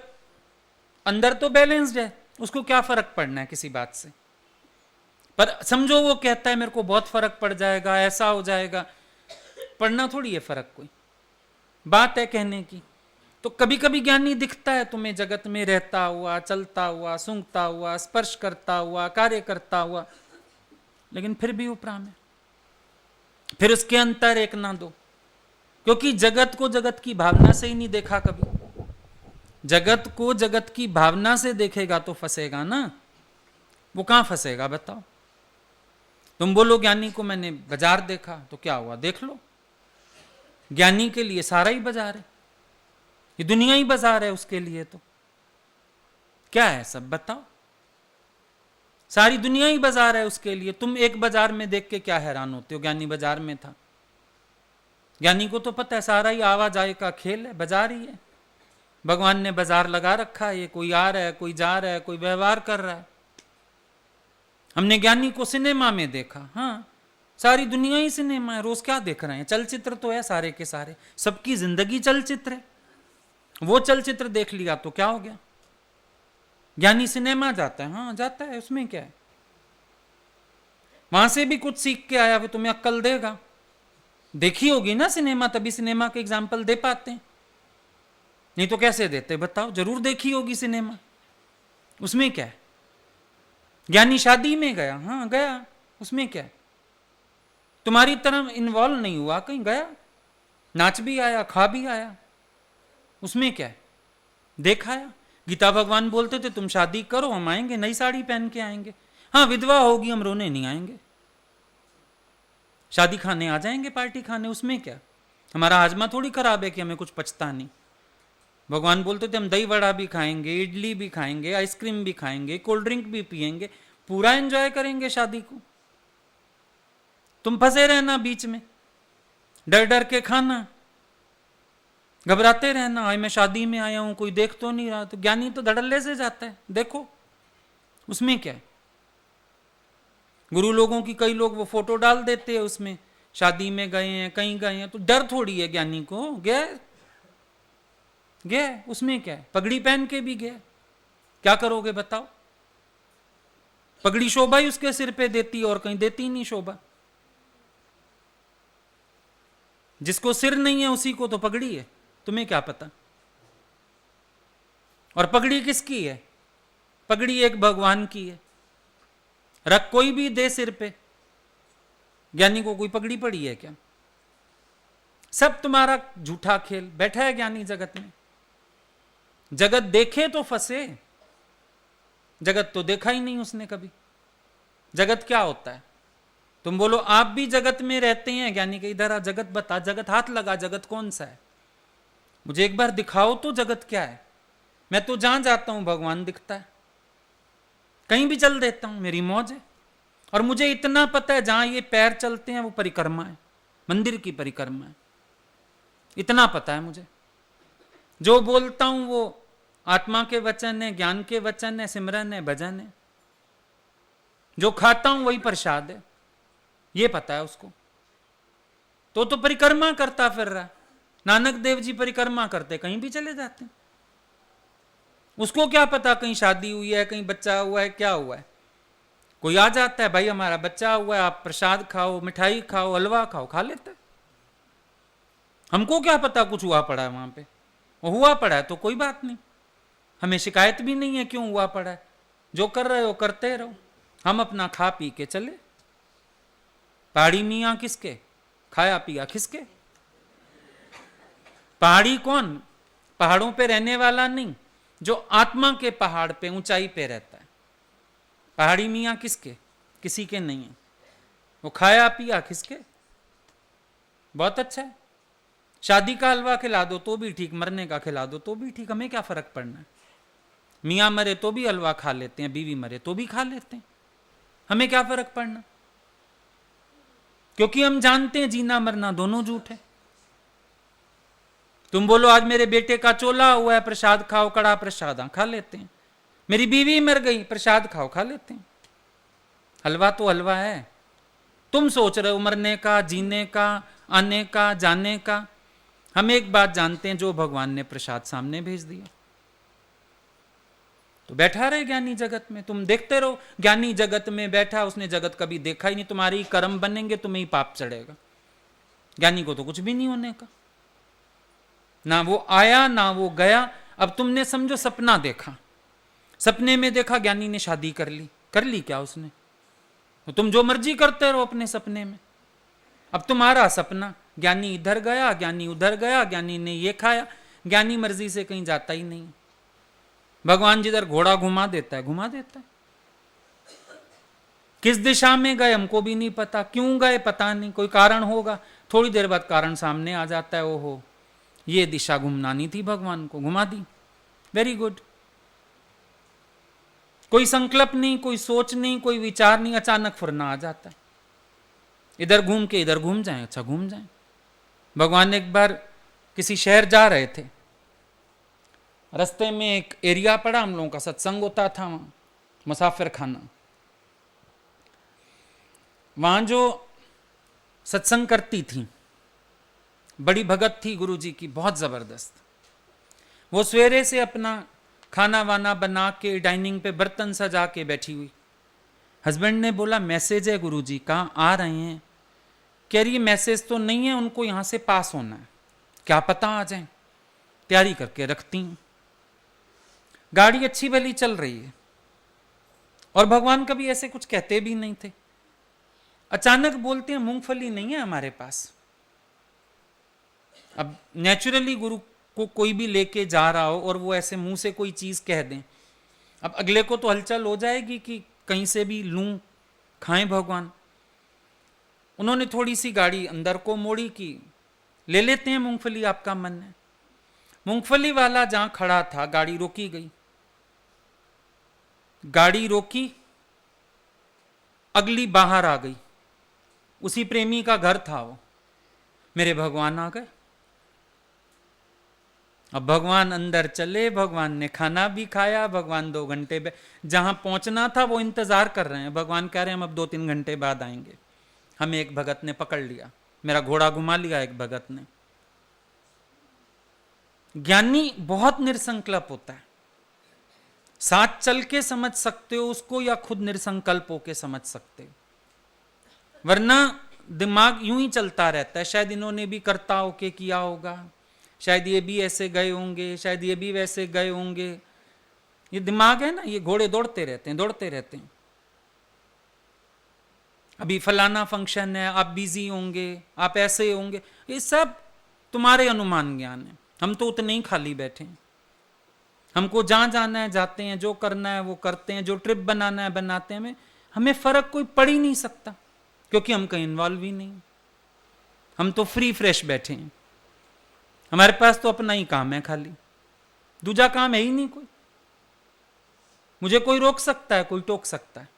अंदर तो बैलेंस्ड है। उसको क्या फर्क पड़ना है किसी बात से। पर समझो वो कहता है मेरे को बहुत फर्क पड़ जाएगा, ऐसा हो जाएगा, पड़ना थोड़ी है फर्क, कोई बात है कहने की। तो कभी कभी ज्ञानी दिखता है तुम्हें जगत में रहता हुआ, चलता हुआ, सूंघता हुआ, स्पर्श करता हुआ, कार्य करता हुआ, लेकिन फिर भी उपराम है। फिर उसके अंतर एक ना दो, क्योंकि जगत को जगत की भावना से ही नहीं देखा कभी। जगत को जगत की भावना से देखेगा तो फंसेगा ना। वो कहां फंसेगा बताओ। तुम बोलो ज्ञानी को मैंने बाजार देखा, तो क्या हुआ, देख लो। ज्ञानी के लिए सारा ही बाजार है, ये दुनिया ही बाजार है उसके लिए। तो क्या है सब बताओ, सारी दुनिया ही बाजार है उसके लिए। तुम एक बाजार में देख के क्या हैरान होते हो, ज्ञानी बाजार में था। ज्ञानी को तो पता है सारा ही आवाजाही का खेल है, बाजार ही है। भगवान ने बाजार लगा रखा है, कोई आ रहा है, कोई जा रहा है, कोई व्यवहार कर रहा है। हमने ज्ञानी को सिनेमा में देखा, हाँ सारी दुनिया ही सिनेमा है, रोज क्या देख रहे हैं, चलचित्र तो है सारे के सारे, सबकी जिंदगी चलचित्र है। वो चलचित्र देख लिया तो क्या हो गया। ज्ञानी सिनेमा जाता है, हाँ जाता है, उसमें क्या है। वहां से भी कुछ सीख के आया, फिर तुम्हें अक्ल देगा। देखी होगी ना सिनेमा, तभी सिनेमा के एग्जाम्पल दे पाते हैं, नहीं तो कैसे देते बताओ। जरूर देखी होगी सिनेमा, उसमें क्या है। ज्ञानी शादी में गया, हाँ गया, उसमें क्या है। तुम्हारी तरह इन्वॉल्व नहीं हुआ, कहीं गया, नाच भी आया, खा भी आया, उसमें क्या है, देखाया। गीता भगवान बोलते थे तुम शादी करो, हम आएंगे, नई साड़ी पहन के आएंगे। हाँ, विधवा होगी, हम रोने नहीं आएंगे, शादी खाने आ जाएंगे, पार्टी खाने, उसमें क्या, हमारा हाजमा थोड़ी खराब है कि हमें कुछ पचता नहीं। भगवान बोलते थे हम दही वड़ा भी खाएंगे, इडली भी खाएंगे, आइसक्रीम भी खाएंगे, कोल्ड ड्रिंक भी पिएंगे, पूरा एंजॉय करेंगे शादी को। तुम फंसे रहना बीच में, डर डर के खाना, घबराते रहना, आज मैं शादी में आया हूं, कोई देख तो नहीं रहा। तो ज्ञानी तो धड़ल्ले से जाता है, देखो उसमें क्या है। गुरु लोगों की कई लोग वो फोटो डाल देते हैं उसमें, शादी में गए हैं, कहीं गए हैं, तो डर थोड़ी है ज्ञानी को, गया उसमें क्या है, पगड़ी पहन के भी गया, क्या करोगे बताओ। पगड़ी शोभा ही उसके सिर पे देती और कहीं देती नहीं शोभा। जिसको सिर नहीं है उसी को तो पगड़ी है, तुम्हें क्या पता। और पगड़ी किसकी है, पगड़ी एक भगवान की है, रख कोई भी दे सिर पे, ज्ञानी को कोई पगड़ी पड़ी है क्या। सब तुम्हारा झूठा खेल, बैठा है ज्ञानी जगत में। जगत देखे तो फंसे, जगत तो देखा ही नहीं उसने कभी। जगत क्या होता है, तुम बोलो आप भी जगत में रहते हैं, ज्ञानी के इधर आ, जगत बता, जगत हाथ लगा, जगत कौन सा है, मुझे एक बार दिखाओ तो जगत क्या है। मैं तो जहां जाता हूं भगवान दिखता है, कहीं भी चल देता हूं, मेरी मौज है। और मुझे इतना पता है जहां ये पैर चलते हैं वो परिक्रमा है, मंदिर की परिक्रमा है, इतना पता है मुझे। जो बोलता हूं वो आत्मा के वचन है, ज्ञान के वचन है, सिमरन है, भजन है। जो खाता हूं वही प्रसाद है, ये पता है उसको। तो परिक्रमा करता फिर रहा। नानक देव जी परिक्रमा करते, कहीं भी चले जाते, उसको क्या पता कहीं शादी हुई है, कहीं बच्चा हुआ है, क्या हुआ है। कोई आ जाता है, भाई हमारा बच्चा हुआ है, आप प्रसाद खाओ, मिठाई खाओ, हलवा खाओ, खा लेता है। हमको क्या पता कुछ हुआ पड़ा है वहां पे, वो हुआ पड़ा है तो कोई बात नहीं, हमें शिकायत भी नहीं है क्यों हुआ पड़ा है। जो कर रहे हो करते रहो, हम अपना खा पी के चले। पहाड़ी मियाँ किसके, खाया पिया किसके। पहाड़ी कौन, पहाड़ों पे रहने वाला नहीं, जो आत्मा के पहाड़ पे ऊंचाई पे रहता है। पहाड़ी मियाँ किसके, किसी के नहीं है। वो खाया पिया किसके, बहुत अच्छा है। शादी का हलवा खिला दो तो भी ठीक, मरने का खिला दो तो भी ठीक, हमें क्या फर्क पड़ना है। मियाँ मरे तो भी हलवा खा लेते हैं, बीवी मरे तो भी खा लेते हैं, हमें क्या फर्क पड़ना। क्योंकि हम जानते हैं जीना मरना दोनों झूठ है। तुम बोलो आज मेरे बेटे का चोला हुआ है, प्रसाद खाओ, कड़ा प्रसाद, खा लेते हैं। मेरी बीवी मर गई, प्रसाद खाओ, खा लेते हैं। हलवा तो हलवा है। तुम सोच रहे हो मरने का, जीने का, आने का, जाने का। हम एक बात जानते हैं, जो भगवान ने प्रसाद सामने भेज दिया तो बैठा रहे ज्ञानी जगत में। तुम देखते रहो, ज्ञानी जगत में बैठा, उसने जगत कभी देखा ही नहीं। तुम्हारे ही कर्म बनेंगे, तुम्हें ही पाप चढ़ेगा। ज्ञानी को तो कुछ भी नहीं होने का, ना वो आया ना वो गया। अब तुमने समझो सपना देखा, सपने में देखा ज्ञानी ने शादी कर ली, कर ली क्या उसने, तो तुम जो मर्जी करते रहो अपने सपने में। अब तुम्हारा सपना, ज्ञानी इधर गया, ज्ञानी उधर गया, ज्ञानी ने ये खाया, ज्ञानी मर्जी से कहीं जाता ही नहीं। भगवान जिधर घोड़ा घुमा देता है घुमा देता है। किस दिशा में गए हमको भी नहीं पता, क्यों गए पता नहीं, कोई कारण होगा। थोड़ी देर बाद कारण सामने आ जाता है, ओहो ये दिशा घुमानी थी भगवान को, घुमा दी, वेरी गुड। कोई संकल्प नहीं, कोई सोच नहीं, कोई विचार नहीं, अचानक फुरना आ जाता है। इधर घूम के इधर घूम जाए, अच्छा घूम जाए। भगवान एक बार किसी शहर जा रहे थे, रास्ते में एक एरिया पड़ा, हम लोगों का सत्संग होता था वहाँ, मुसाफिर खाना। वहाँ जो सत्संग करती थी, बड़ी भगत थी गुरु जी की, बहुत ज़बरदस्त। वो सवेरे से अपना खाना वाना बना के डाइनिंग पे बर्तन सजा के बैठी हुई। हस्बैंड ने बोला मैसेज है गुरु जी, कहाँ आ रहे हैं। कह रही मैसेज तो नहीं है, उनको यहाँ से पास होना है, क्या पता आ जाए, तैयारी करके रखती हूँ। गाड़ी अच्छी भली चल रही है और भगवान कभी ऐसे कुछ कहते भी नहीं थे। अचानक बोलते हैं मूंगफली नहीं है हमारे पास। अब नेचुरली गुरु को कोई भी लेके जा रहा हो और वो ऐसे मुंह से कोई चीज कह दें, अब अगले को तो हलचल हो जाएगी कि कहीं से भी लूं, खाएं भगवान। उन्होंने थोड़ी सी गाड़ी अंदर को मोड़ी कि ले लेते हैं मूंगफली, आपका मन है। मूंगफली वाला जहां खड़ा था गाड़ी रोकी गई, गाड़ी रोकी, अगली बाहर आ गई, उसी प्रेमी का घर था वो। मेरे भगवान आ गए। अब भगवान अंदर चले, भगवान ने खाना भी खाया, भगवान 2 घंटे जहां पहुंचना था वो इंतजार कर रहे हैं। भगवान कह रहे हैं हम अब 2-3 घंटे बाद आएंगे। हमें एक भगत ने पकड़ लिया, मेरा घोड़ा घुमा लिया एक भगत ने। ज्ञानी बहुत निरसंकल्प होता है, साथ चल के समझ सकते हो उसको या खुद निरसंकल्प होके समझ सकते हो, वरना दिमाग यूं ही चलता रहता है। शायद इन्होंने भी करता होके किया होगा, शायद ये भी ऐसे गए होंगे, शायद ये भी वैसे गए होंगे। ये दिमाग है ना, ये घोड़े दौड़ते रहते हैं, दौड़ते रहते हैं। अभी फलाना फंक्शन है, आप बिजी होंगे, आप ऐसे होंगे, ये सब तुम्हारे अनुमान ज्ञान है। हम तो उतने ही खाली बैठे हैं। हमको जहां जाना है जाते हैं, जो करना है वो करते हैं, जो ट्रिप बनाना है बनाते हैं। हमें फर्क कोई पड़ ही नहीं सकता, क्योंकि हम कहीं इन्वॉल्व ही नहीं। हम तो फ्री फ्रेश बैठे हैं। हमारे पास तो अपना ही काम है, खाली दूजा काम है ही नहीं कोई। मुझे कोई रोक सकता है, कोई टोक सकता है,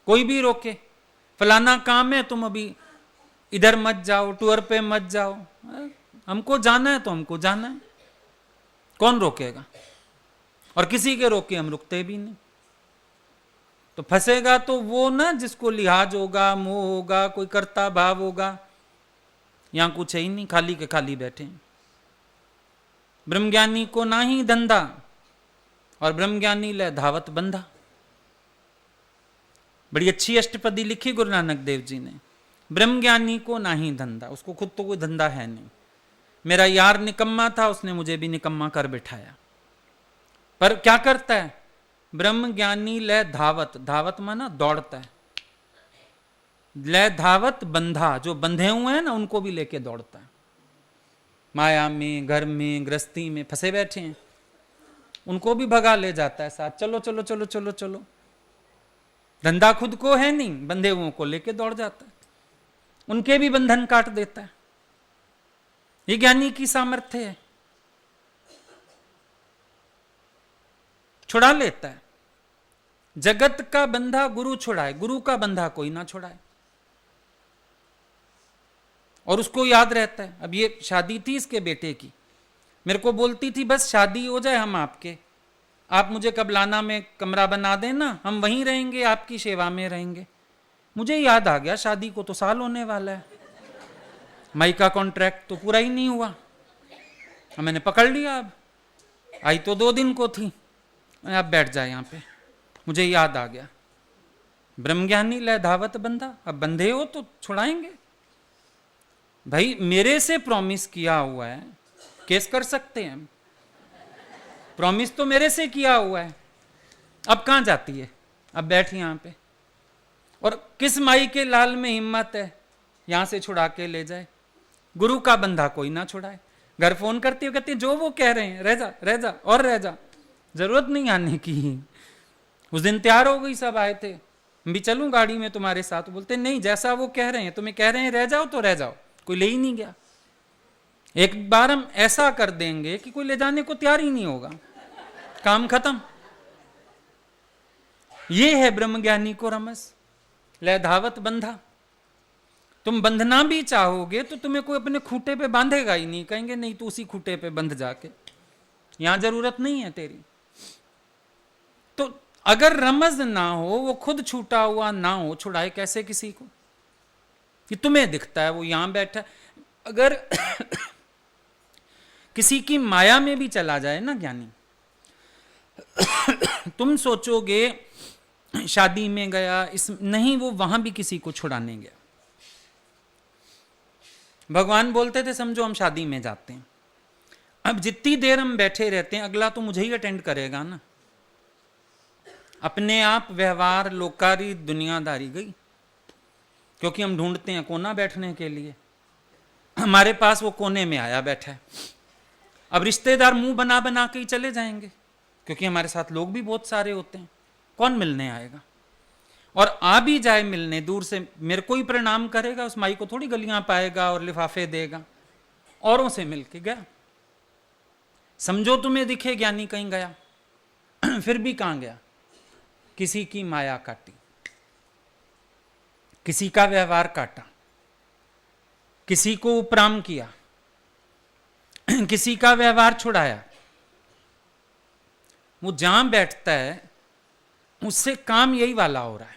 कोई भी रोके, फलाना काम है तुम अभी इधर मत जाओ, टूर पे मत जाओ। हमको जाना है तो हमको जाना है, कौन रोकेगा? और किसी के रोके हम रुकते भी नहीं। तो फंसेगा तो वो ना जिसको लिहाज होगा, मोह होगा, कोई कर्ता भाव होगा। यहां कुछ है ही नहीं, खाली के खाली बैठे हैं। ब्रह्मज्ञानी को ना ही धंधा, और ब्रह्मज्ञानी ले धावत बंधा। बड़ी अच्छी अष्टपदी लिखी गुरु नानक देव जी ने। ब्रह्मज्ञानी को ना ही धंधा, उसको खुद तो कोई धंधा है नहीं। मेरा यार निकम्मा था, उसने मुझे भी निकम्मा कर बिठाया। पर क्या करता है ब्रह्मज्ञानी? ले धावत, धावत माना दौड़ता है। ले धावत बंधा, जो बंधे हुए हैं ना उनको भी लेके दौड़ता है। माया में, घर में, गृहस्थी में फंसे बैठे हैं, उनको भी भगा ले जाता है साथ। चलो चलो चलो चलो चलो। धंधा खुद को है नहीं, बंधे हुओं को लेके दौड़ जाता है, उनके भी बंधन काट देता है। ये ज्ञानी की सामर्थ्य है, छुड़ा लेता है। जगत का बंधा गुरु छुड़ाए, गुरु का बंधा कोई ना छुड़ाए। और उसको याद रहता है। अब ये शादी थी इसके बेटे की, मेरे को बोलती थी बस शादी हो जाए हम आपके, आप मुझे कबलाना में कमरा बना देना, हम वहीं रहेंगे, आपकी सेवा में रहेंगे। मुझे याद आ गया शादी को तो साल होने वाला है, माई का कॉन्ट्रैक्ट तो पूरा ही नहीं हुआ। मैंने पकड़ लिया, अब आई तो 2 दिन को थी, आप बैठ जाए यहाँ पे। मुझे याद आ गया, ब्रह्मज्ञानी ले धावत बंधा। अब बंधे हो तो छुड़ाएंगे भाई। मेरे से प्रॉमिस किया हुआ है, केस कर सकते हैं हम। प्रॉमिस तो मेरे से किया हुआ है, अब कहां जाती है? अब बैठ यहां पे। और किस माई के लाल में हिम्मत है यहां से छुड़ा के ले जाए? गुरु का बंधा कोई ना छुड़ाए। घर फोन करती हो, कहती जो वो कह रहे हैं रह जा रह जा और रह जा, जरूरत नहीं आने की। उस दिन तैयार हो गई, सब आए थे, भी चलूं गाड़ी में तुम्हारे साथ। बोलते नहीं, जैसा वो कह रहे हैं, तुम्हें कह रहे हैं रह जाओ तो रह जाओ, कोई ले ही नहीं गया। एक बार हम ऐसा कर देंगे कि कोई ले जाने को तैयार ही नहीं होगा, काम खत्म। ये है ब्रह्मज्ञानी को रमस, ले धावत बंधा। तुम बंधना भी चाहोगे तो तुम्हें कोई अपने खूंटे पे बांधेगा ही नहीं, कहेंगे नहीं तू उसी खूंटे पे बंध जाके, यहां जरूरत नहीं है तेरी। तो अगर रमज ना हो, वो खुद छूटा हुआ ना हो, छुड़ाए कैसे किसी को? कि तुम्हें दिखता है वो यहां बैठा। अगर किसी की माया में भी चला जाए ना ज्ञानी, तुम सोचोगे शादी में गया, इस नहीं, वो वहां भी किसी को छुड़ाने गया। भगवान बोलते थे समझो हम शादी में जाते हैं, अब जितनी देर हम बैठे रहते हैं अगला तो मुझे ही अटेंड करेगा ना। अपने आप व्यवहार, लोकारी, दुनियादारी गई, क्योंकि हम ढूंढते हैं कोना बैठने के लिए। हमारे पास वो कोने में आया बैठा है, अब रिश्तेदार मुंह बना बना के ही चले जाएंगे, क्योंकि हमारे साथ लोग भी बहुत सारे होते हैं, कौन मिलने आएगा? और आ भी जाए मिलने, दूर से मेरे को ही प्रणाम करेगा, उस माई को थोड़ी गलियां पाएगा और लिफाफे देगा। औरों से मिलके गया, समझो तुम्हें दिखे ज्ञानी कहीं गया, फिर भी कहां गया? किसी की माया काटी, किसी का व्यवहार काटा, किसी को उपराम किया, किसी का व्यवहार छुड़ाया। वो जहां बैठता है उससे काम यही वाला हो रहा है।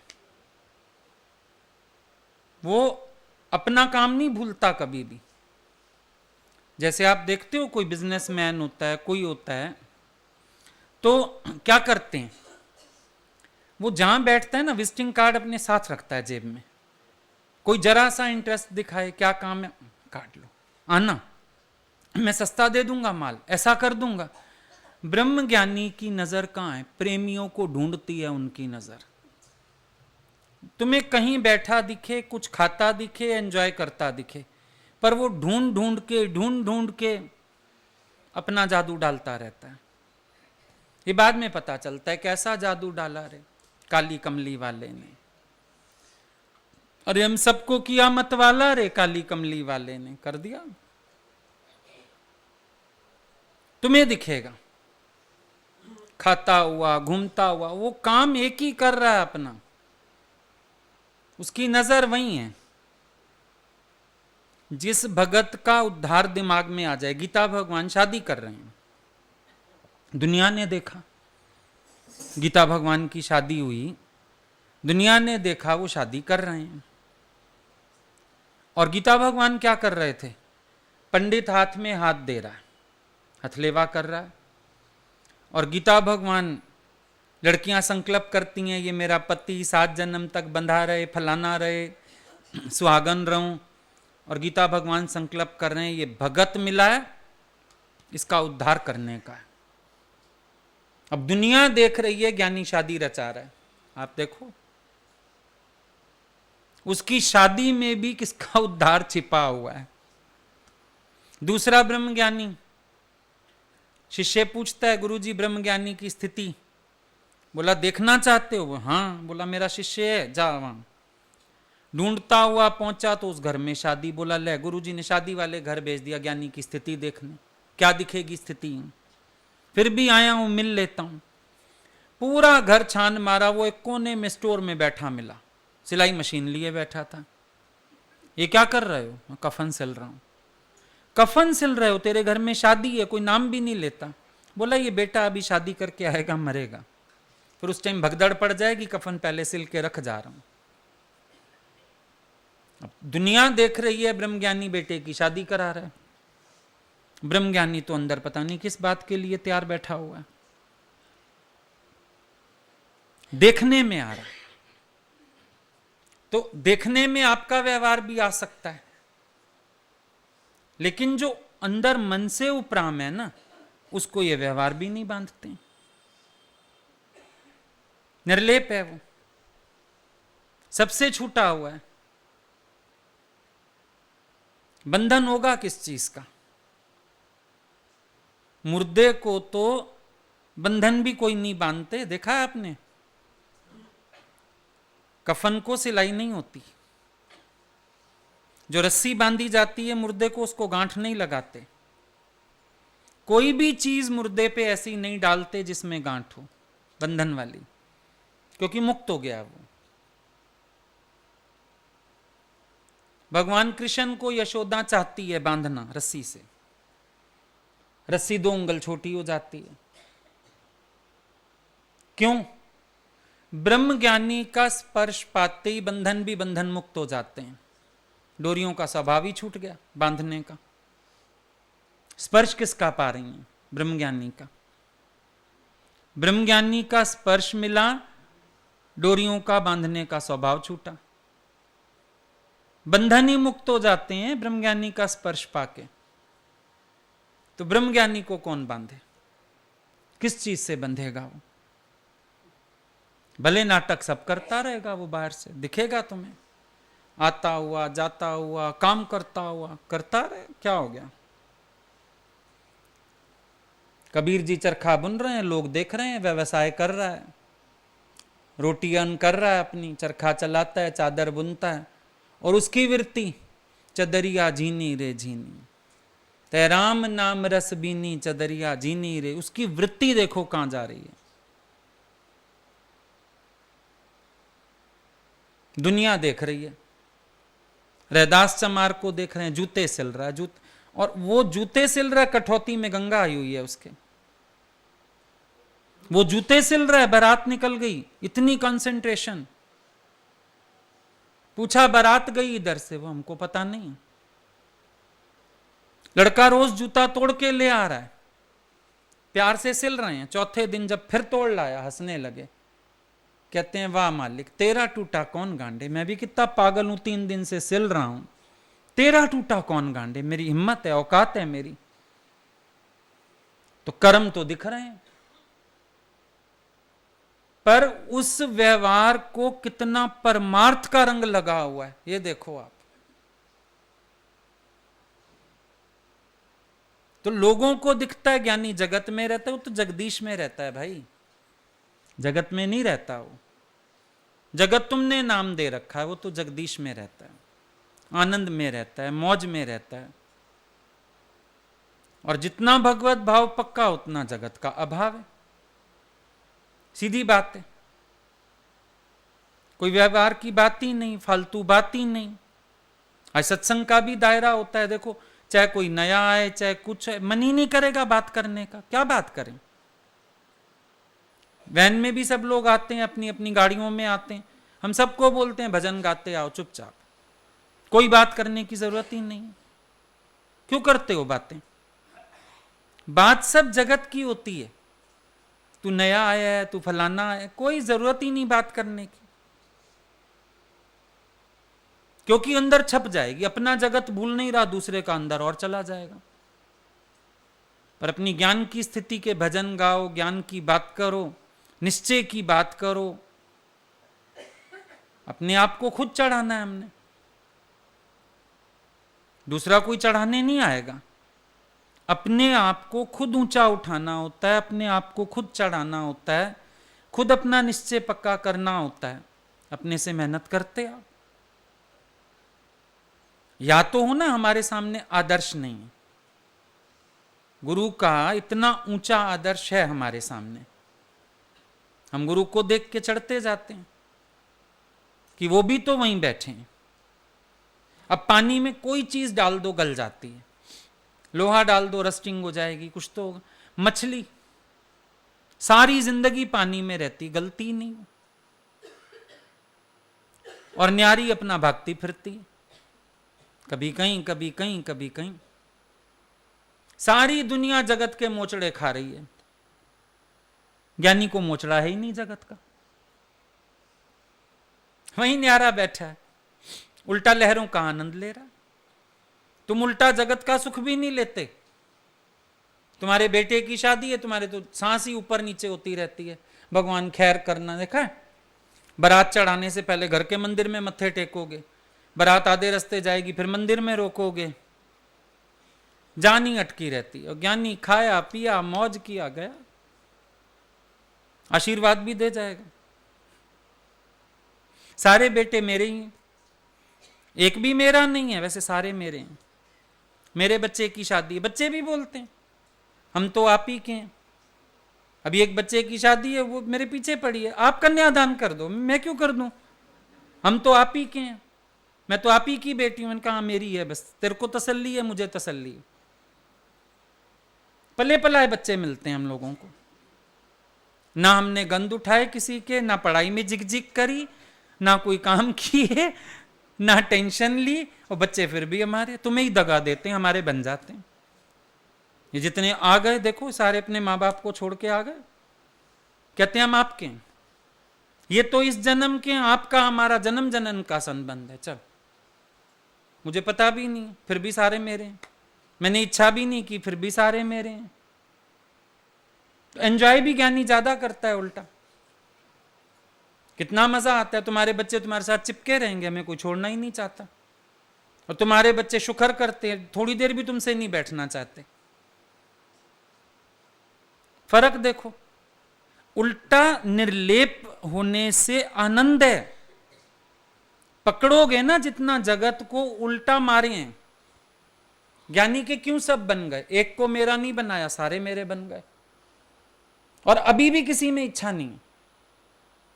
वो अपना काम नहीं भूलता कभी भी। जैसे आप देखते हो कोई बिजनेसमैन होता है, कोई होता है, तो क्या करते हैं, वो जहां बैठता है ना, विजिटिंग कार्ड अपने साथ रखता है जेब में। कोई जरा सा इंटरेस्ट दिखाए, क्या काम है, काट लो, आना, मैं सस्ता दे दूंगा माल, ऐसा कर दूंगा। ब्रह्म ज्ञानी की नजर कहां है? प्रेमियों को ढूंढती है उनकी नजर। तुम्हें कहीं बैठा दिखे, कुछ खाता दिखे, एंजॉय करता दिखे, पर वो ढूंढ ढूंढ के अपना जादू डालता रहता है। ये बाद में पता चलता है कैसा जादू डाला रे काली कमली वाले ने। अरे हम सबको किया मत वाला रे काली कमली वाले ने कर दिया। तुम्हें दिखेगा खाता हुआ, घूमता हुआ, वो काम एक ही कर रहा है अपना, उसकी नजर वही है। जिस भगत का उद्धार दिमाग में आ जाए, गीता भगवान शादी कर रहे हैं, दुनिया ने देखा, गीता भगवान की शादी हुई, दुनिया ने देखा वो शादी कर रहे हैं। और गीता भगवान क्या कर रहे थे? पंडित हाथ में हाथ दे रहा है, हथलेवा कर रहा है, और गीता भगवान, लड़कियां संकल्प करती हैं ये मेरा पति 7 जन्म तक बंधा रहे, फलाना रहे, सुहागन रहूं, और गीता भगवान संकल्प कर रहे हैं ये भगत मिला है, इसका उद्धार करने का है। अब दुनिया देख रही है ज्ञानी शादी रचा रहा है, आप देखो उसकी शादी में भी किसका उद्धार छिपा हुआ है। दूसरा ब्रह्म ज्ञानी, शिष्य पूछता है गुरुजी ब्रह्म ज्ञानी की स्थिति, बोला देखना चाहते हो? हाँ। बोला मेरा शिष्य है, जा वहां। ढूंढता हुआ पहुंचा तो उस घर में शादी। बोला ले, गुरुजी ने शादी वाले घर भेज दिया ज्ञानी की स्थिति देखने, क्या दिखेगी स्थिति। फिर भी आया हूं, मिल लेता हूं। पूरा घर छान मारा, वो एक कोने में स्टोर में बैठा मिला, सिलाई मशीन लिए बैठा था। ये क्या कर रहे हो? मैं कफन सिल रहा हूं। कफन सिल रहे हो? तेरे घर में शादी है, कोई नाम भी नहीं लेता। बोला ये बेटा अभी शादी करके आएगा, मरेगा, फिर उस टाइम भगदड़ पड़ जाएगी, कफन पहले सिल के रख जा रहा हूं। अब दुनिया देख रही है ब्रह्मज्ञानी बेटे की शादी करा रहा है, ब्रह्मज्ञानी तो अंदर पता नहीं किस बात के लिए तैयार बैठा हुआ है, देखने में आ रहा है। तो देखने में आपका व्यवहार भी आ सकता है, लेकिन जो अंदर मन से उपराम है ना, उसको ये व्यवहार भी नहीं बांधते, निर्लेप है वो, सबसे छूटा हुआ है। बंधन होगा किस चीज का? मुर्दे को तो बंधन भी कोई नहीं बांधते, देखा है आपने? कफन को सिलाई नहीं होती, जो रस्सी बांधी जाती है मुर्दे को, उसको गांठ नहीं लगाते। कोई भी चीज मुर्दे पे ऐसी नहीं डालते जिसमें गांठ हो, बंधन वाली, क्योंकि मुक्त हो गया वो। भगवान कृष्ण को यशोदा चाहती है बांधना रस्सी से, रस्सी 2 उंगल छोटी हो जाती है। क्यों? ब्रह्म ज्ञानी का स्पर्श पाते ही बंधन भी बंधन मुक्त हो जाते हैं, डोरियों का स्वभाव ही छूट गया बांधने का। स्पर्श किसका पा रही हैं? ब्रह्मज्ञानी का। ब्रह्मज्ञानी का स्पर्श मिला, डोरियों का बांधने का स्वभाव छूटा, बंधन ही मुक्त हो जाते हैं ब्रह्मज्ञानी का स्पर्श पाके। तो ब्रह्मज्ञानी को कौन बांधे? किस चीज से बंधेगा वो? भले नाटक सब करता रहेगा वो, बाहर से दिखेगा तुम्हें, आता हुआ जाता हुआ काम करता हुआ, करता रहे, क्या हो गया? कबीर जी चरखा बुन रहे हैं, लोग देख रहे हैं, व्यवसाय कर रहा है, रोटी अन्न कर रहा है अपनी, चरखा चलाता है, चादर बुनता है, और उसकी वृत्ति चदरिया झीनी रे झीनी, ते राम नाम रस बीनी चदरिया झीनी रे। उसकी वृत्ति देखो कहां जा रही है। दुनिया देख रही है, रैदास चमार को देख रहे हैं, जूते सिल रहा है, और वो जूते सिल रहा है, कठौती में गंगा आई हुई है उसके, वो जूते सिल रहा है, बारात निकल गई, इतनी कंसंट्रेशन। पूछा बारात गई इधर से, वो हमको पता नहीं। लड़का रोज जूता तोड़ के ले आ रहा है, प्यार से सिल रहे हैं, चौथे दिन जब फिर तोड़ लाया, हंसने लगे, कहते हैं वाह मालिक, तेरा टूटा कौन गांडे, मैं भी कितना पागल हूं, 3 दिन से सिल रहा हूं, तेरा टूटा कौन गांडे, मेरी हिम्मत है, औकात है मेरी। तो कर्म तो दिख रहे हैं, पर उस व्यवहार को कितना परमार्थ का रंग लगा हुआ है, ये देखो आप। तो लोगों को दिखता है ज्ञानी जगत में रहता है, वो तो जगदीश में रहता है भाई, जगत में नहीं रहता वो। जगत तुमने नाम दे रखा है, वो तो जगदीश में रहता है, आनंद में रहता है, मौज में रहता है। और जितना भगवत भाव पक्का, उतना जगत का अभाव है, सीधी बात है। कोई व्यवहार की बात ही नहीं, फालतू बात ही नहीं। आज सत्संग का भी दायरा होता है, देखो, चाहे कोई नया आए, चाहे कुछ है, मन ही नहीं करेगा बात करने का, क्या बात करें। वैन में भी सब लोग आते हैं, अपनी अपनी गाड़ियों में आते हैं, हम सबको बोलते हैं भजन गाते आओ चुपचाप, कोई बात करने की जरूरत ही नहीं। क्यों करते हो बातें? बात सब जगत की होती है, तू नया आया है, तू फलाना है, कोई जरूरत ही नहीं बात करने की, क्योंकि अंदर छप जाएगी। अपना जगत भूल नहीं रहा, दूसरे का अंदर और चला जाएगा। पर अपनी ज्ञान की स्थिति के भजन गाओ, ज्ञान की बात करो, निश्चय की बात करो। अपने आप को खुद चढ़ाना है हमने, दूसरा कोई चढ़ाने नहीं आएगा। अपने आप को खुद ऊंचा उठाना होता है, अपने आप को खुद चढ़ाना होता है, खुद अपना निश्चय पक्का करना होता है। अपने से मेहनत करते आप, या तो हो ना हमारे सामने आदर्श नहीं है, गुरु का इतना ऊंचा आदर्श है हमारे सामने, हम गुरु को देख के चढ़ते जाते हैं कि वो भी तो वहीं बैठे हैं। अब पानी में कोई चीज डाल दो गल जाती है, लोहा डाल दो रस्टिंग हो जाएगी, कुछ तो होगा। मछली सारी जिंदगी पानी में रहती, गलती नहीं, और न्यारी अपना भागती फिरती, कभी कहीं कभी कहीं कभी कहीं। सारी दुनिया जगत के मोचड़े खा रही है, ज्ञानी को मोचड़ा है ही नहीं जगत का, वहीं न्यारा बैठा है, उल्टा लहरों का आनंद ले रहा। तुम उल्टा जगत का सुख भी नहीं लेते। तुम्हारे बेटे की शादी है, तुम्हारे तो सांस ही ऊपर नीचे होती रहती है, भगवान खैर करना। देखा है, बारात चढ़ाने से पहले घर के मंदिर में मत्थे टेकोगे, बारात आधे रास्ते जाएगी फिर मंदिर में रोकोगे, जान ही अटकी रहती है। और ज्ञानी खाया पिया मौज किया गया, आशीर्वाद भी दे जाएगा। सारे बेटे मेरे ही हैं, एक भी मेरा नहीं है, वैसे सारे मेरे हैं। मेरे बच्चे की शादी है, बच्चे भी बोलते हैं हम तो आप ही के हैं। अभी एक बच्चे की शादी है, वो मेरे पीछे पड़ी है, आप कन्यादान कर दो। मैं क्यों कर दूं, हम तो आप ही के हैं, मैं तो आप ही की बेटी हूं। मैंने कहा मेरी है, बस तेरे को तसल्ली है, मुझे तसल्ली है। पले पलाए बच्चे मिलते हैं हम लोगों को, ना हमने गंद उठाए किसी के, ना पढ़ाई में जिग करी, ना कोई काम किए, ना टेंशन ली, और बच्चे फिर भी हमारे, तुम्हें ही दगा देते हैं, हमारे बन जाते हैं। ये जितने आ गए देखो, सारे अपने माँ बाप को छोड़ के आ गए, कहते हैं हम आपके हैं। ये तो इस जन्म के हैं, आपका हमारा जन्म जन्म का संबंध है। चल, मुझे पता भी नहीं, फिर भी सारे मेरे हैं। मैंने इच्छा भी नहीं की, फिर भी सारे मेरे हैं। तो एंजॉय भी ज्ञानी ज्यादा करता है उल्टा। कितना मजा आता है, तुम्हारे बच्चे तुम्हारे साथ चिपके रहेंगे, हमें कोई छोड़ना ही नहीं चाहता। और तुम्हारे बच्चे शुक्र करते हैं, थोड़ी देर भी तुमसे नहीं बैठना चाहते। फर्क देखो, उल्टा निर्लेप होने से आनंद है। पकड़ोगे ना जितना जगत को उल्टा मारे हैं, ज्ञानी के क्यों सब बन गए, एक को मेरा नहीं बनाया, सारे मेरे बन गए। और अभी भी किसी में इच्छा नहीं,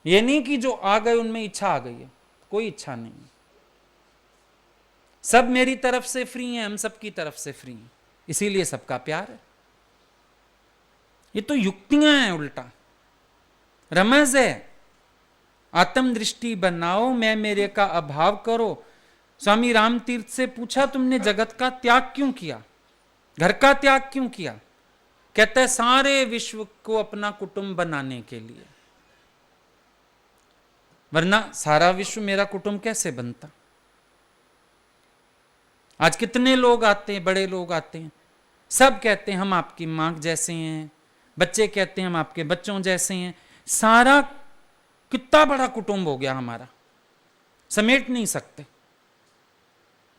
ये नहीं कि जो आ गए उनमें इच्छा आ गई है, कोई इच्छा नहीं, सब मेरी तरफ से फ्री हैं, हम सबकी तरफ से फ्री हैं, इसीलिए सबका प्यार है। ये तो युक्तियां हैं, उल्टा रमज है। आत्म दृष्टि बनाओ, मैं मेरे का अभाव करो। स्वामी राम तीर्थ से पूछा, तुमने जगत का त्याग क्यों किया, घर का त्याग क्यों किया? कहते हैं सारे विश्व को अपना कुटुंब बनाने के लिए, वरना सारा विश्व मेरा कुटुंब कैसे बनता? आज कितने लोग आते हैं, बड़े लोग आते हैं, सब कहते हैं हम आपकी मां जैसे हैं, बच्चे कहते हैं हम आपके बच्चों जैसे हैं। सारा कितना बड़ा कुटुंब हो गया हमारा, समेट नहीं सकते,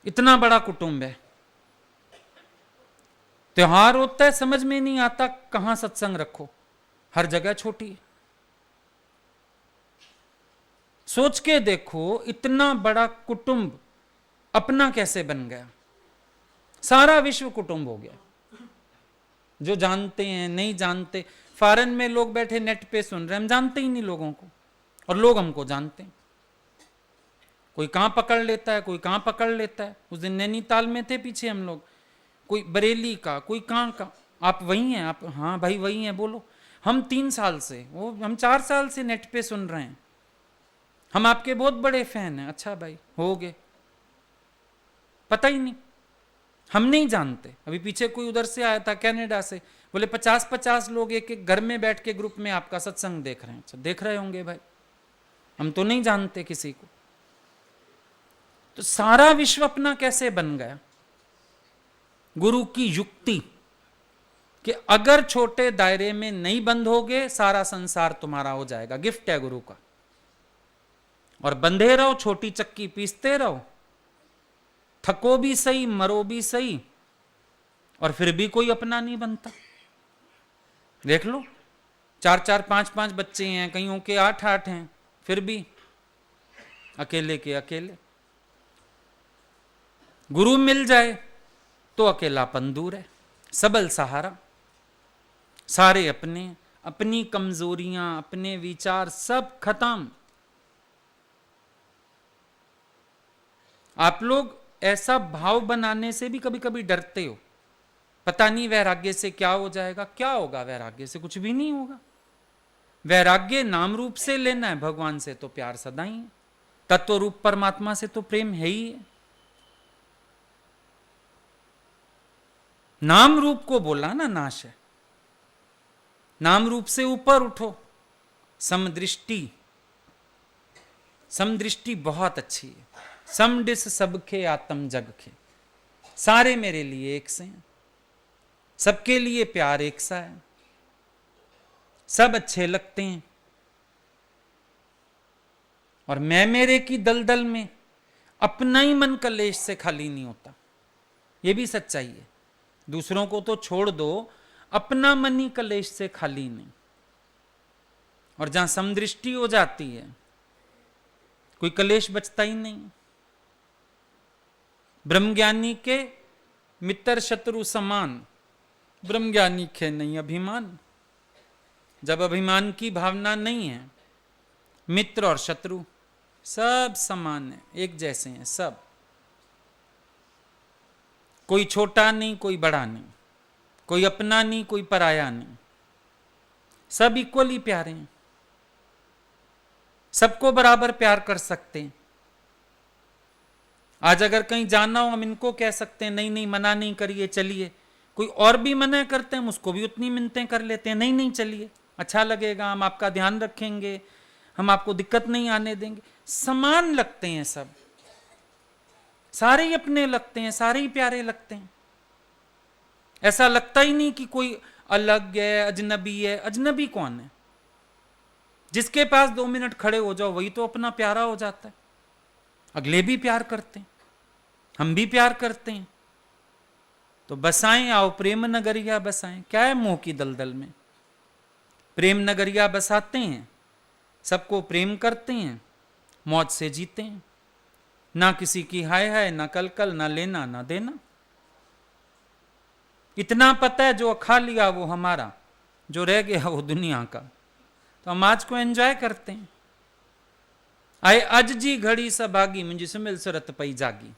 इतना बड़ा कुटुंब है। त्योहार होता है, समझ में नहीं आता कहां सत्संग रखो, हर जगह छोटी है। सोच के देखो, इतना बड़ा कुटुंब अपना कैसे बन गया? सारा विश्व कुटुंब हो गया। जो जानते हैं, नहीं जानते, फॉरेन में लोग बैठे नेट पे सुन रहे, हम जानते ही नहीं लोगों को, और लोग हमको जानते हैं। कोई कहां पकड़ लेता है, कोई कहां पकड़ लेता है। उस दिन नैनीताल में थे पीछे हम लोग, कोई बरेली का, कोई कहां का। आप वही हैं? आप हाँ भाई वही हैं, बोलो। हम 3 साल से, वो हम 4 साल से नेट पे सुन रहे हैं, हम आपके बहुत बड़े फैन हैं। अच्छा भाई, हो गए, पता ही नहीं, हम नहीं जानते। अभी पीछे कोई उधर से आया था कनाडा से, बोले 50-50 लोग एक एक घर में बैठ के ग्रुप में आपका सत्संग देख रहे हैं। अच्छा, देख रहे होंगे भाई, हम तो नहीं जानते किसी को। तो सारा विश्व अपना कैसे बन गया? गुरु की युक्ति कि अगर छोटे दायरे में नहीं बंद होगे, सारा संसार तुम्हारा हो जाएगा। गिफ्ट है गुरु का। और बंधे रहो, छोटी चक्की पीसते रहो, थको भी सही, मरो भी सही, और फिर भी कोई अपना नहीं बनता। देख लो, 4-4, 5-5 बच्चे हैं, कईयों के 8-8 हैं, फिर भी अकेले के अकेले। गुरु मिल जाए तो अकेलापन दूर है, सबल सहारा। सारे अपने, अपनी कमजोरियां, अपने विचार सब खत्म। आप लोग ऐसा भाव बनाने से भी कभी कभी डरते हो, पता नहीं वैराग्य से क्या हो जाएगा। क्या होगा वैराग्य से? कुछ भी नहीं होगा। वैराग्य नाम रूप से लेना है, भगवान से तो प्यार सदा ही है, तत्व रूप परमात्मा से तो प्रेम है ही है। नाम रूप को बोला ना नाश है, नाम रूप से ऊपर उठो। समदृष्टि, समदृष्टि बहुत अच्छी है। समडिस सबके आत्म जग के, सारे मेरे लिए एक से हैं, सबके लिए प्यार एक सा है, सब अच्छे लगते हैं। और मैं मेरे की दलदल में अपना ही मन कलेश से खाली नहीं होता, ये भी सच्चाई है। दूसरों को तो छोड़ दो, अपना मन ही कलेश से खाली नहीं। और जहां समदृष्टि हो जाती है, कोई कलेश बचता ही नहीं। ब्रह्मज्ञानी के मित्र शत्रु समान, ब्रह्मज्ञानी के नहीं अभिमान। जब अभिमान की भावना नहीं है, मित्र और शत्रु सब समान है, एक जैसे हैं सब। कोई छोटा नहीं, कोई बड़ा नहीं, कोई अपना नहीं, कोई पराया नहीं, सब इक्वली प्यारे हैं, सबको बराबर प्यार कर सकते हैं। आज अगर कहीं जाना हो, हम इनको कह सकते हैं नहीं नहीं मना नहीं करिए, चलिए। कोई और भी मना करते हैं, हम उसको भी उतनी मिन्नतें कर लेते हैं, नहीं नहीं चलिए, अच्छा लगेगा, हम आपका ध्यान रखेंगे, हम आपको दिक्कत नहीं आने देंगे। समान लगते हैं सब, सारे ही अपने लगते हैं, सारे ही प्यारे लगते हैं। ऐसा लगता ही नहीं कि कोई अलग है, अजनबी है। अजनबी कौन है? जिसके पास 2 मिनट खड़े हो जाओ, वही तो अपना प्यारा हो जाता है। अगले भी प्यार करते हैं, हम भी प्यार करते हैं। तो बसाएं आओ प्रेम नगरिया बसाएं। क्या है मोह की दलदल में? प्रेम नगरिया बसाते हैं, सबको प्रेम करते हैं, मौज से जीते हैं, ना किसी की हाय हाय, ना कल कल, ना लेना ना देना। इतना पता है जो खा लिया वो हमारा, जो रह गया वो दुनिया का। तो हम आज को एंजॉय करते हैं। आए अज जी घड़ी सभागी मुझे सुमिल सुरत पई जागी।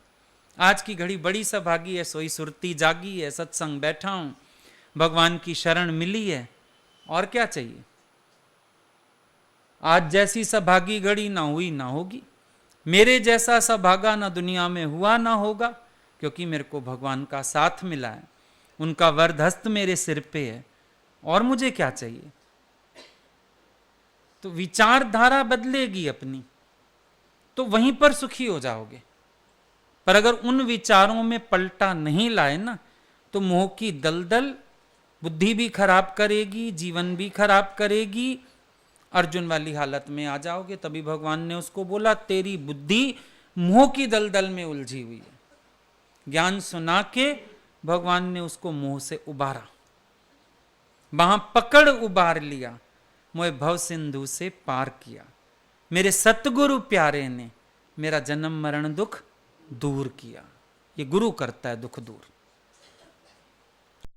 आज की घड़ी बड़ी सभागी है, सोई सुरती जागी है, सत्संग बैठा हूं, भगवान की शरण मिली है, और क्या चाहिए। आज जैसी सभागी घड़ी ना हुई ना होगी, मेरे जैसा सभागा ना दुनिया में हुआ ना होगा, क्योंकि मेरे को भगवान का साथ मिला है, उनका वरदहस्त मेरे सिर पे है, और मुझे क्या चाहिए। तो विचारधारा बदलेगी अपनी, तो वहीं पर सुखी हो जाओगे। पर अगर उन विचारों में पलटा नहीं लाए ना, तो मोह की दलदल बुद्धि भी खराब करेगी, जीवन भी खराब करेगी, अर्जुन वाली हालत में आ जाओगे। तभी भगवान ने उसको बोला, तेरी बुद्धि मोह की दलदल में उलझी हुई है। ज्ञान सुना के भगवान ने उसको मोह से उबारा, वहां पकड़ उबार लिया, मोह भव सिंधु से पार किया। मेरे सतगुरु प्यारे ने मेरा जन्म मरण दुख दूर किया। ये गुरु करता है दुख दूर।